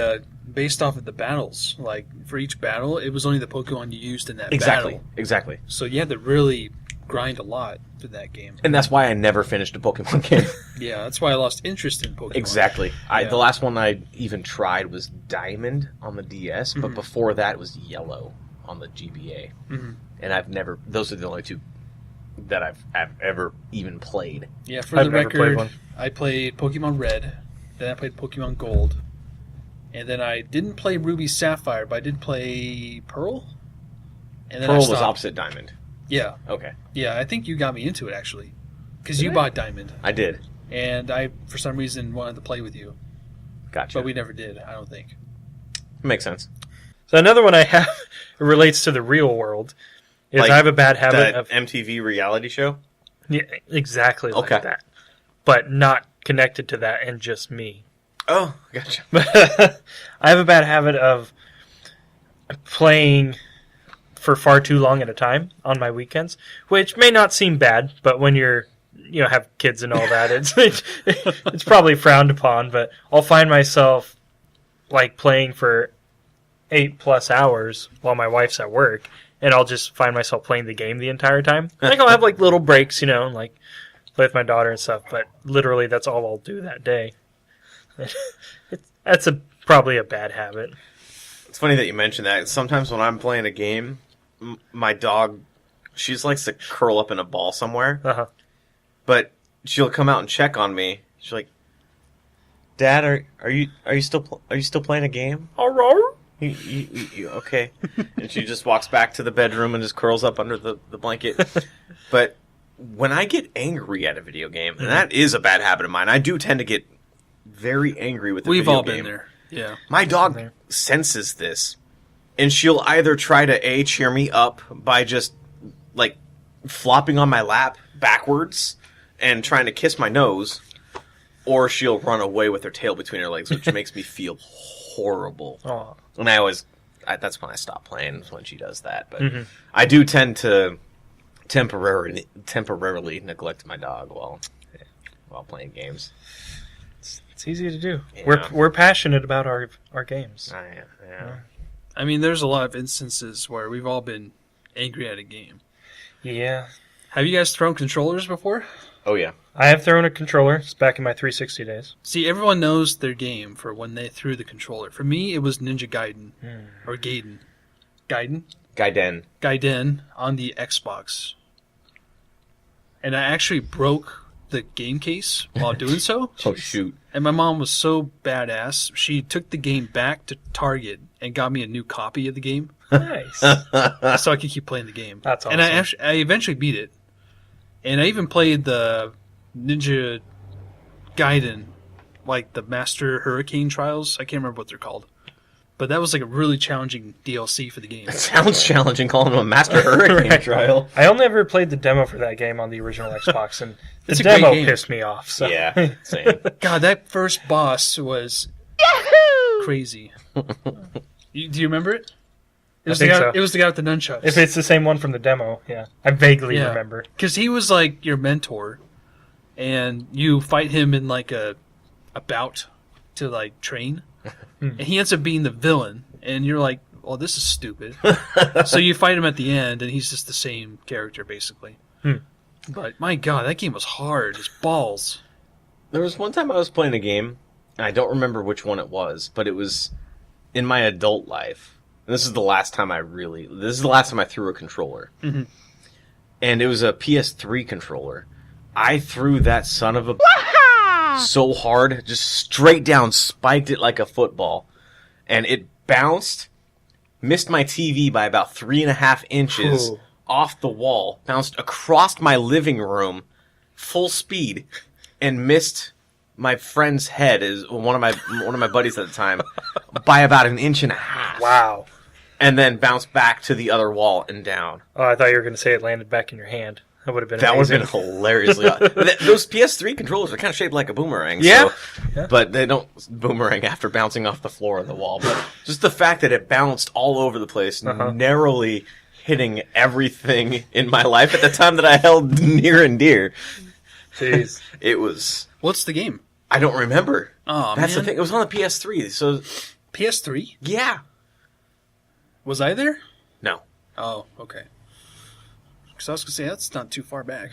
based off of the battles. Like, for each battle, it was only the Pokemon you used in that battle. Exactly. So you had to really grind a lot for that game. And that's why I never finished a Pokemon game. Yeah, that's why I lost interest in Pokemon. Exactly. The last one I even tried was Diamond on the DS, but before that it was Yellow on the GBA. And those are the only 2 that I've ever even played. Yeah, for the record, I played Pokemon Red, then I played Pokemon Gold, and then I didn't play Ruby Sapphire, but I did play Pearl. And then Pearl was opposite Diamond. Yeah. Okay. Yeah, I think you got me into it, actually. Because you bought Diamond. I did. And I, for some reason, wanted to play with you. Gotcha. But we never did, I don't think. Makes sense. So another one I have relates to the real world is I have a bad habit of MTV reality show. Yeah, exactly like that, but not connected to that and just me. Oh, gotcha. I have a bad habit of playing for far too long at a time on my weekends, which may not seem bad, but when you're have kids and all that, it's probably frowned upon. But I'll find myself like playing for 8+ hours while my wife's at work, and I'll just find myself playing the game the entire time. Like I'll have like little breaks, and like play with my daughter and stuff, but literally that's all I'll do that day. That's probably a bad habit. It's funny that you mention that. Sometimes when I'm playing a game, my dog, she just likes to curl up in a ball somewhere. But she'll come out and check on me. She's like, "Dad, are you still playing a game?" You okay? And she just walks back to the bedroom and just curls up under the blanket. But when I get angry at a video game, and that is a bad habit of mine, I do tend to get very angry with the video game. We've all been there. Yeah. My dog senses this, and she'll either try to cheer me up by just like flopping on my lap backwards and trying to kiss my nose, or she'll run away with her tail between her legs, which makes me feel horrible. Aww. And that's when I stop playing, when she does that. But I do tend to temporarily neglect my dog while playing games. It's easy to do. Yeah. We're passionate about our games. Yeah. I mean, there's a lot of instances where we've all been angry at a game. Yeah. Have you guys thrown controllers before? Oh, yeah. I have thrown a controller. It's back in my 360 days. See, everyone knows their game for when they threw the controller. For me, it was Ninja Gaiden. Or Gaiden. Gaiden on the Xbox. And I actually broke the game case while doing so. Oh, shoot. And my mom was so badass, she took the game back to Target and got me a new copy of the game. Nice. So I could keep playing the game. That's awesome. And I eventually beat it. And I even played the Ninja Gaiden, like the Master Hurricane Trials. I can't remember what they're called. But that was like a really challenging DLC for the game. It sounds challenging calling him a Master Hurricane Trial. I only ever played the demo for that game on the original Xbox, and the demo pissed me off. So. Yeah, same. God, that first boss was crazy. Do you remember it? It was the guy with the nunchucks. If it's the same one from the demo, yeah. I vaguely remember. Because he was like your mentor, and you fight him in like a bout to like train. And he ends up being the villain, and you're like, well, this is stupid. So you fight him at the end, and he's just the same character, basically. But my God, that game was hard as balls. There was one time I was playing a game, and I don't remember which one it was, but it was in my adult life. And this is the last time I threw a controller. And it was a PS3 controller. I threw that son of a so hard, just straight down, spiked it like a football. And it bounced, missed my TV by about 3.5 inches off the wall, bounced across my living room, full speed, and missed my friend's head, is one of my buddies at the time, by about 1.5 inches. Wow. And then bounced back to the other wall and down. Oh, I thought you were going to say it landed back in your hand. That would have been That would amazing. have been hilariously odd. Those PS3 controllers are kind of shaped like a boomerang. Yeah. But they don't boomerang after bouncing off the floor of the wall. But just the fact that it bounced all over the place, narrowly hitting everything in my life at the time that I held near and dear. Jeez. It was... What's the game? I don't remember. Oh, That's man. the thing. It was on the PS3. So, PS3? yeah. Was I there? No. Oh, okay. Because I was going to say, that's not too far back.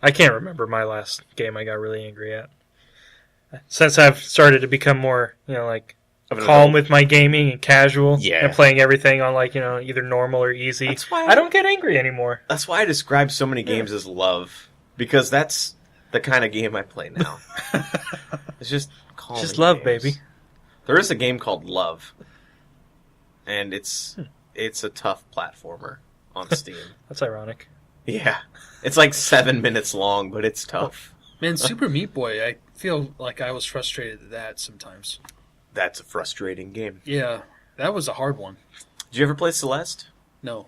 I can't remember my last game I got really angry at. Since I've started to become more, like, Of an calm adult. with my gaming and casual, Yeah. and playing everything on, like, either normal or easy, That's why I don't get angry anymore. That's why I describe so many games as love. Because that's the kind of game I play now. It's just calm. Just love, baby. There is a game called Love. And it's a tough platformer on Steam. That's ironic. Yeah. It's like 7 minutes long, but it's tough. Man, Super Meat Boy, I feel like I was frustrated at that sometimes. That's a frustrating game. Yeah, that was a hard one. Did you ever play Celeste? No.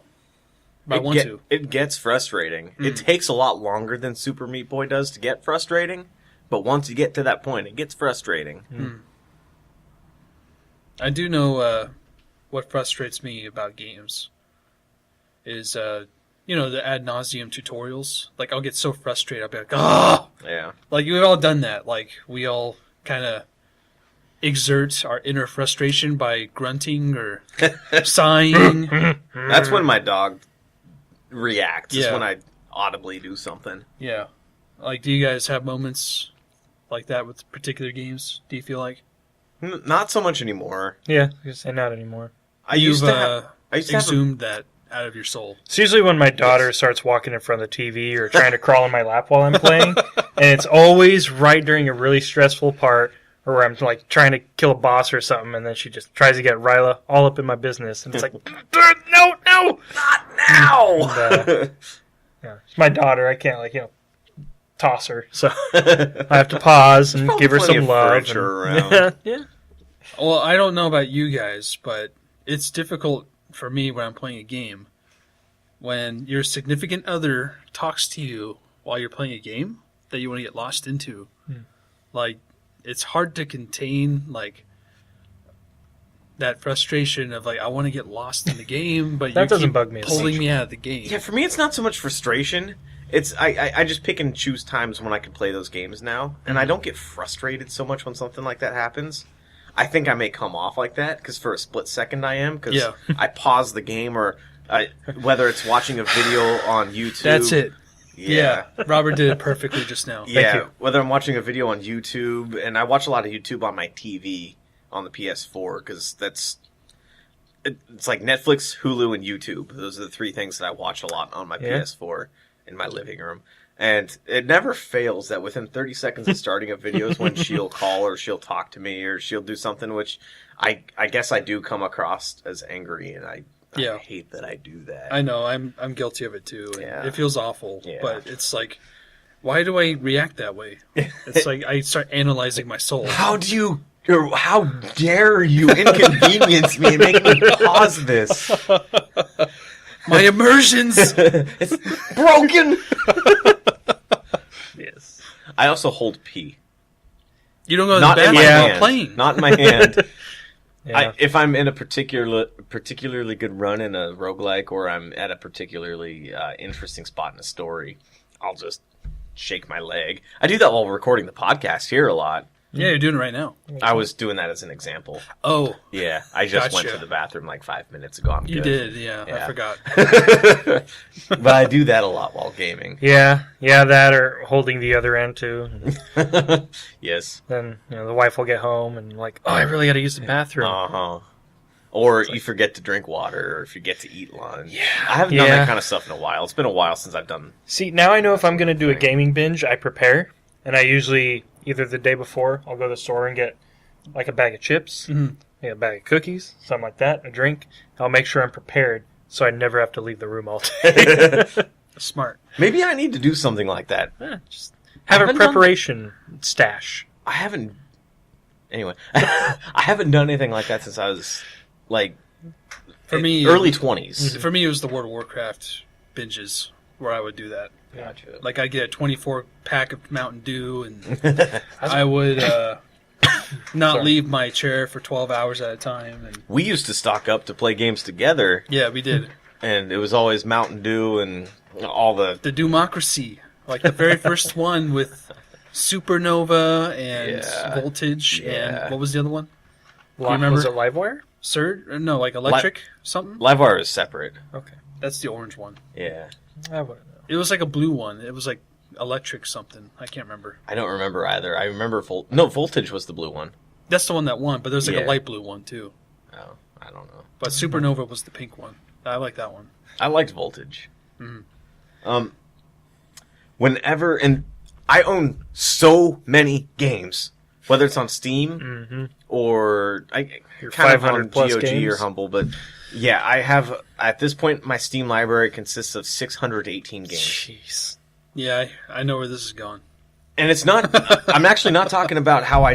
But I want to. It gets frustrating. It takes a lot longer than Super Meat Boy does to get frustrating, but once you get to that point, it gets frustrating. I do know what frustrates me about games is, the ad nauseum tutorials. Like, I'll get so frustrated, I'll be like, ah! Yeah. Like, we've all done that. Like, we all kind of exert our inner frustration by grunting or sighing. That's when my dog reacts. It's Yeah. when I audibly do something. Yeah. Like, do you guys have moments like that with particular games, do you feel like? Not so much anymore. Yeah, and not anymore. I used to have a- exhumed that out of your soul. It's usually when my daughter starts walking in front of the TV or trying to crawl in my lap while I'm playing, and it's always right during a really stressful part or where I'm like trying to kill a boss or something, and then she just tries to get Ryla all up in my business, and it's like, no, not now. And, yeah, it's my daughter. I can't toss her, so I have to pause and Probably give her plenty some of love. furniture around. Yeah, yeah. Well, I don't know about you guys, but it's difficult for me when I'm playing a game when your significant other talks to you while you're playing a game that you want to get lost into. Like, it's hard to contain, like, that frustration of, like, I want to get lost in the game, but That you doesn't keep bug me as pulling much. me out of the game. Yeah, for me, it's not so much frustration. It's I just pick and choose times when I can play those games now, and I don't get frustrated so much when something like that happens. I think I may come off like that because for a split second I am because Yeah. I pause the game or whether it's watching a video on YouTube. That's it. Yeah. Robert did it perfectly just now. Yeah, you. whether I'm watching a video on YouTube, and I watch a lot of YouTube on my TV on the PS4 because it's like Netflix, Hulu, and YouTube. Those are the three things that I watch a lot on my Yeah. PS4 in my living room. And it never fails that within 30 seconds of starting a video is when she'll call or she'll talk to me or she'll do something which I guess I do come across as angry, and I hate that I do that. I know, I'm guilty of it too. And Yeah. It feels awful, Yeah. but it's like, why do I react that way? It's like I start analyzing my soul. How dare you inconvenience me and make me pause this? My immersions. It's broken. Yes. I also hold pee. You don't go to the Not in bathroom my while hand. playing. Not in my hand. Yeah. If I'm in a particularly good run in a roguelike, or I'm at a particularly interesting spot in a story, I'll just shake my leg. I do that while recording the podcast here a lot. Yeah, you're doing it right now. I was doing that as an example. Oh, Yeah, I just went Gotcha. to the bathroom like 5 minutes ago. I'm you good. did. Yeah, I Yeah. forgot. But I do that a lot while gaming. Yeah, that or holding the other end too. Yes. Then the wife will get home and like, oh, I really got to use the bathroom. Uh-huh. Or you forget to drink water, or if you get to eat lunch. Yeah. I haven't done Yeah. that kind of stuff in a while. It's been a while since I've done... See, now I know if I'm going to do a gaming binge, I prepare, and I usually either the day before, I'll go to the store and get like a bag of chips, a bag of cookies, something like that, a drink. I'll make sure I'm prepared so I never have to leave the room all day. Smart. Maybe I need to do something like that. Just have a haven't done preparation stash. I haven't. Anyway, I haven't done anything like that since I was like For me, early 20s. For me, it was the World of Warcraft binges where I would do that. Gotcha. Like I'd get a 24 pack of Mountain Dew, and I would not leave my chair for 12 hours at a time. And We used to stock up to play games together, yeah, we did and it was always Mountain Dew and all the. Democracy, like the very first one with Supernova and Voltage, and what was the other one? Do you remember? Was it Livewire? Surge? No, like Electric something. Livewire is separate. Okay. That's the orange one. Yeah. I wouldn't know. It was like a blue one. It was like Electric something. I can't remember. I don't remember either. I remember Voltage was the blue one. That's the one that won, but there's like a light blue one too. Oh, I don't know. But Supernova was the pink one. I like that one. I liked Voltage. Whenever, and I own so many games, whether it's on Steam or Your kind of 500 on plus GOG games? or Humble, but yeah, I have, at this point, my Steam library consists of 618 games. Jeez. Yeah, I know where this is going. And it's not, I'm actually not talking about how I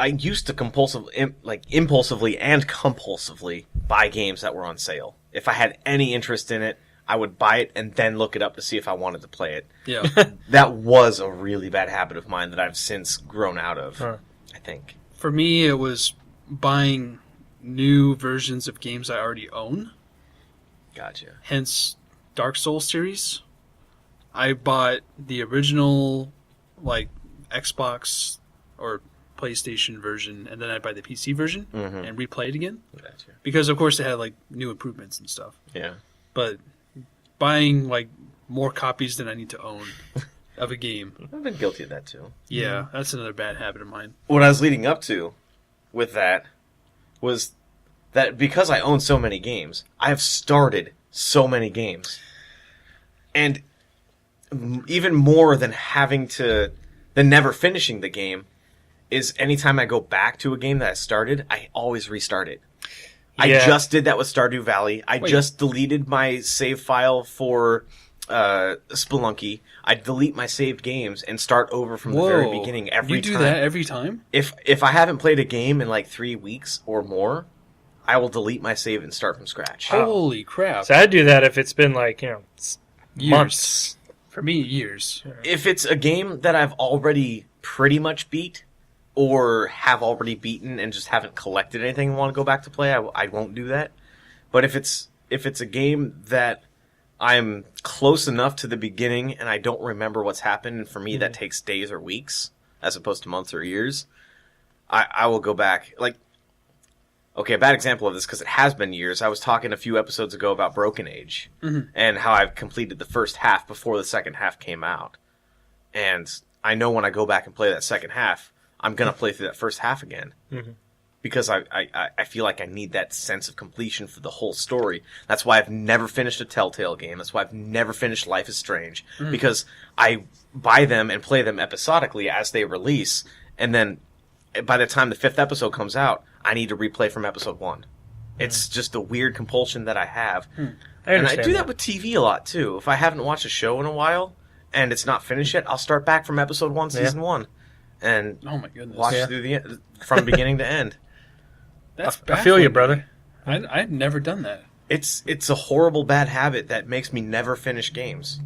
used to impulsively and compulsively buy games that were on sale. If I had any interest in it, I would buy it and then look it up to see if I wanted to play it. Yeah. That was a really bad habit of mine that I've since grown out of, I think. For me, it was buying new versions of games I already own. Gotcha. Hence, Dark Souls series. I bought the original, like, Xbox or PlayStation version, and then I'd buy the PC version and replay it again. Gotcha. Because, of course, it had, like, new improvements and stuff. Yeah. But buying, like, more copies than I need to own of a game. I've been guilty of that too. Yeah, that's another bad habit of mine. What I was leading up to with that was that because I own so many games, I have started so many games. And even more than than never finishing the game is anytime I go back to a game that I started, I always restart it. Yeah. I just did that with Stardew Valley. I just deleted my save file for Spelunky. I delete my saved games and start over from the very beginning every time. You do that every time? If I haven't played a game in like 3 weeks or more, I will delete my save and start from scratch. Holy crap. So I'd do that if it's been like, Years. months. For me, years. If it's a game that I've already pretty much beat or have already beaten and just haven't collected anything and want to go back to play, I won't do that. But if it's a game that I'm close enough to the beginning and I don't remember what's happened, and for me that takes days or weeks as opposed to months or years, I will go back. Like, okay, a bad example of this because it has been years. I was talking a few episodes ago about Broken Age and how I've completed the first half before the second half came out. And I know when I go back and play that second half, I'm going to play through that first half again. Because I feel like I need that sense of completion for the whole story. That's why I've never finished a Telltale game. That's why I've never finished Life is Strange. Because I buy them and play them episodically as they release, and then by the time the 5th episode comes out, I need to replay from episode 1. It's just a weird compulsion that I have. And I do that with TV a lot, too. If I haven't watched a show in a while, and it's not finished yet, I'll start back from episode 1, season 1. And Oh my goodness. watch through from beginning to end. That's I feel you, baffling. brother. I've never done that. It's a horrible bad habit that makes me never finish games.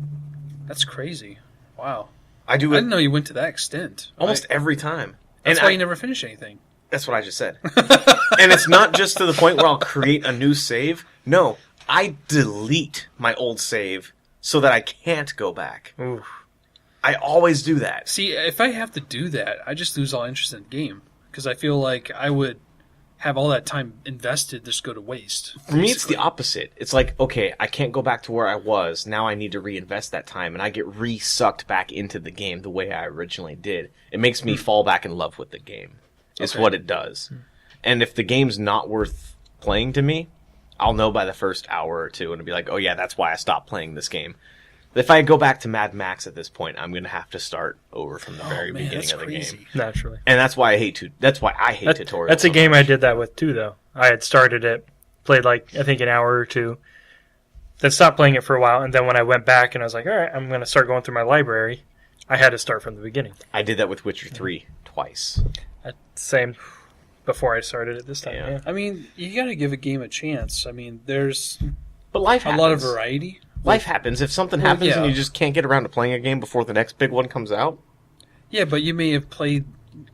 That's crazy. Wow. I do I it didn't know you went to that extent. almost every time. That's and why you never finish anything. That's what I just said. And it's not just to the point where I'll create a new save. No, I delete my old save so that I can't go back. Oof. I always do that. See, if I have to do that, I just lose all interest in the game. Because I feel like I would have all that time invested just go to waste. For me, it's the opposite. It's like, okay, I can't go back to where I was. Now I need to reinvest that time, and I get re-sucked back into the game the way I originally did. It makes me fall back in love with the game. Is what it does. And if the game's not worth playing to me, I'll know by the first hour or two, and it'll be like, oh yeah, that's why I stopped playing this game. If I go back to Mad Max at this point, I'm going to have to start over from the very man, beginning that's of the crazy. game. Naturally. And that's why I hate tutorials. That's a so game I much. did that with too, though. I had started it, played like I think an hour or two, then stopped playing it for a while, and then when I went back and I was like, all right, I'm going to start going through my library, I had to start from the beginning. I did that with Witcher 3 twice. Same before I started it this time. Yeah. Yeah. I mean, you got to give a game a chance. I mean, there's But life a happens. lot of variety. Life happens. If something happens yeah. and you just can't get around to playing a game before the next big one comes out, Yeah, but you may have played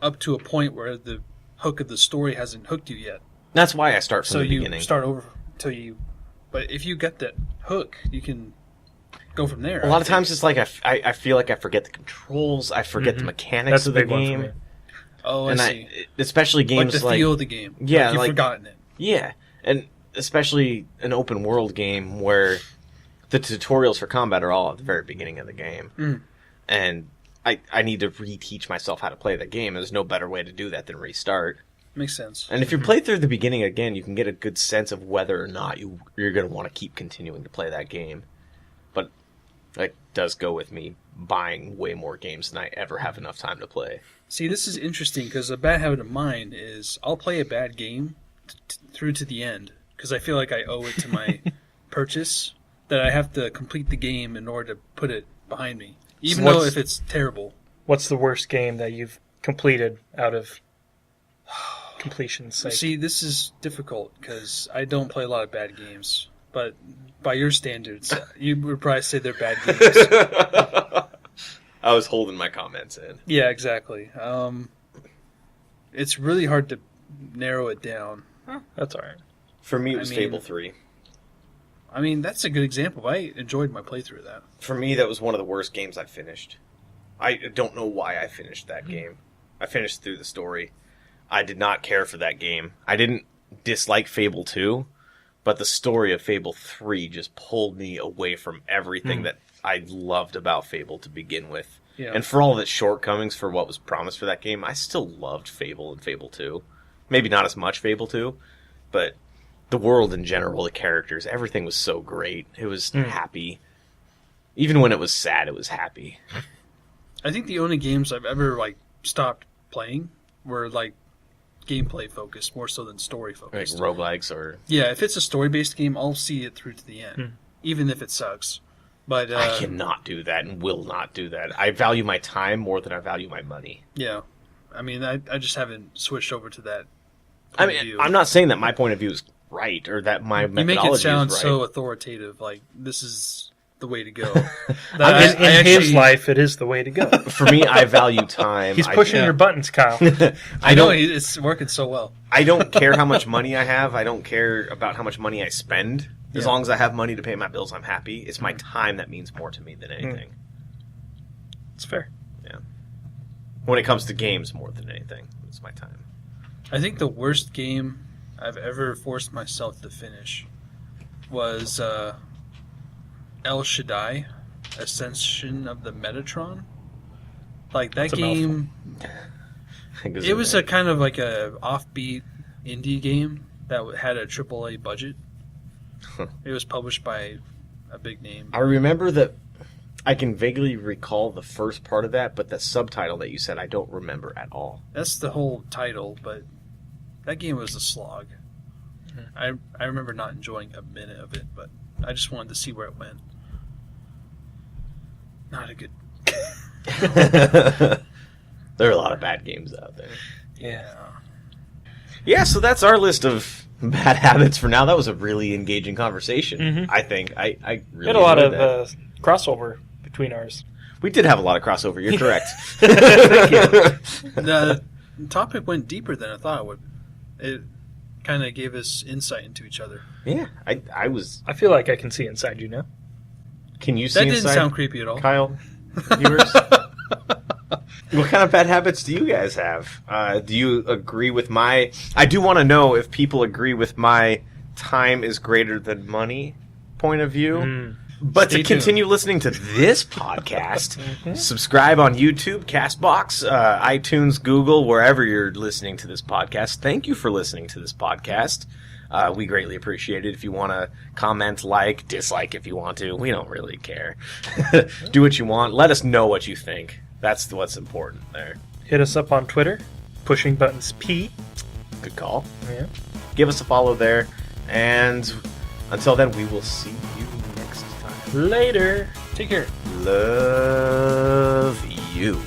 up to a point where the hook of the story hasn't hooked you yet. that's why I start from So the you beginning. start over till you. But if you get that hook, you can go from there. A lot of times it's like I feel like I forget the controls, I forget the mechanics That's a of the big one for game. me. Oh, I And see. especially Like games the feel of the game. Yeah, You've like- forgotten it. Yeah, and especially an open world game where the tutorials for combat are all at the very beginning of the game. Mm. And I need to reteach myself how to play the game. There's no better way to do that than restart. Makes sense. And if you play through the beginning again, you can get a good sense of whether or not you're going to want to keep continuing to play that game. But that does go with me buying way more games than I ever have enough time to play. See, this is interesting because a bad habit of mine is I'll play a bad game through to the end because I feel like I owe it to my purchase that I have to complete the game in order to put it behind me, even So though what's- if it's terrible. What's the worst game that you've completed out of completion's sake? See, this is difficult because I don't play a lot of bad games, but by your standards, you would probably say they're bad games. I was holding my comments in. Yeah, exactly. It's really hard to narrow it down. That's all right. For me, it I was mean- Fable 3. I mean, that's a good example. I enjoyed my playthrough of that. For me, that was one of the worst games I finished. I don't know why I finished that game. I finished through the story. I did not care for that game. I didn't dislike Fable 2, but the story of Fable 3 just pulled me away from everything that I loved about Fable to begin with. Yeah. And for all of its shortcomings for what was promised for that game, I still loved Fable and Fable 2. Maybe not as much Fable 2, but the world in general, the characters, everything was so great. It was happy. Even when it was sad, it was happy. I think the only games I've ever stopped playing were gameplay focused more so than story Like focused. roguelikes or... Yeah, if it's a story based game, I'll see it through to the end, even if it sucks. But I cannot do that and will not do that. I value my time more than I value my money. yeah, I mean, I just haven't switched over to that. I point of mean, view. I'm not saying that my point of view is right or that my You make methodology it sound is right. so authoritative, like this is the way to go. In his life, it is the way to go. For me, I value time. He's pushing your buttons, Kyle. I know it's working so well. I don't care how much money I have. I don't care about how much money I spend. As Yeah. long as I have money to pay my bills, I'm happy. It's my time that means more to me than anything. It's fair. Yeah. When it comes to games, more than anything, it's my time. I think the worst game I've ever forced myself to finish was El Shaddai, Ascension of the Metatron. Like that That's a game, it was a kind of like a offbeat indie game that had a AAA budget. It was published by a big name. I remember that. I can vaguely recall the first part of that, but the subtitle that you said, I don't remember at all. That's the whole title, but that game was a slog. I remember not enjoying a minute of it, but I just wanted to see where it went. Not a good. There are a lot of bad games out there. Yeah. Yeah, so that's our list of bad habits for now. That was a really engaging conversation, Mhm. I think. I really We had a lot enjoyed of that. crossover between ours. We did have a lot of crossover. You're correct. The topic went deeper than I thought it would. It kind of gave us insight into each other. Yeah, I was. I feel like I can see inside you now. Can you see That didn't inside, sound creepy at all. Kyle? Viewers? What kind of bad habits do you guys have? Do you agree with my... I do want to know if people agree with my time is greater than money point of view. But Stay to continue listening to this podcast, subscribe on YouTube, CastBox, iTunes, Google, wherever you're listening to this podcast. Thank you for listening to this podcast. We greatly appreciate it. If you want to comment, like, dislike if you want to. We don't really care. Do what you want. Let us know what you think. That's what's important there. Hit us up on Twitter, Pushing Buttons P. Good call. Yeah. Give us a follow there. And until then, we will see you next time. Later. Take care. Love you.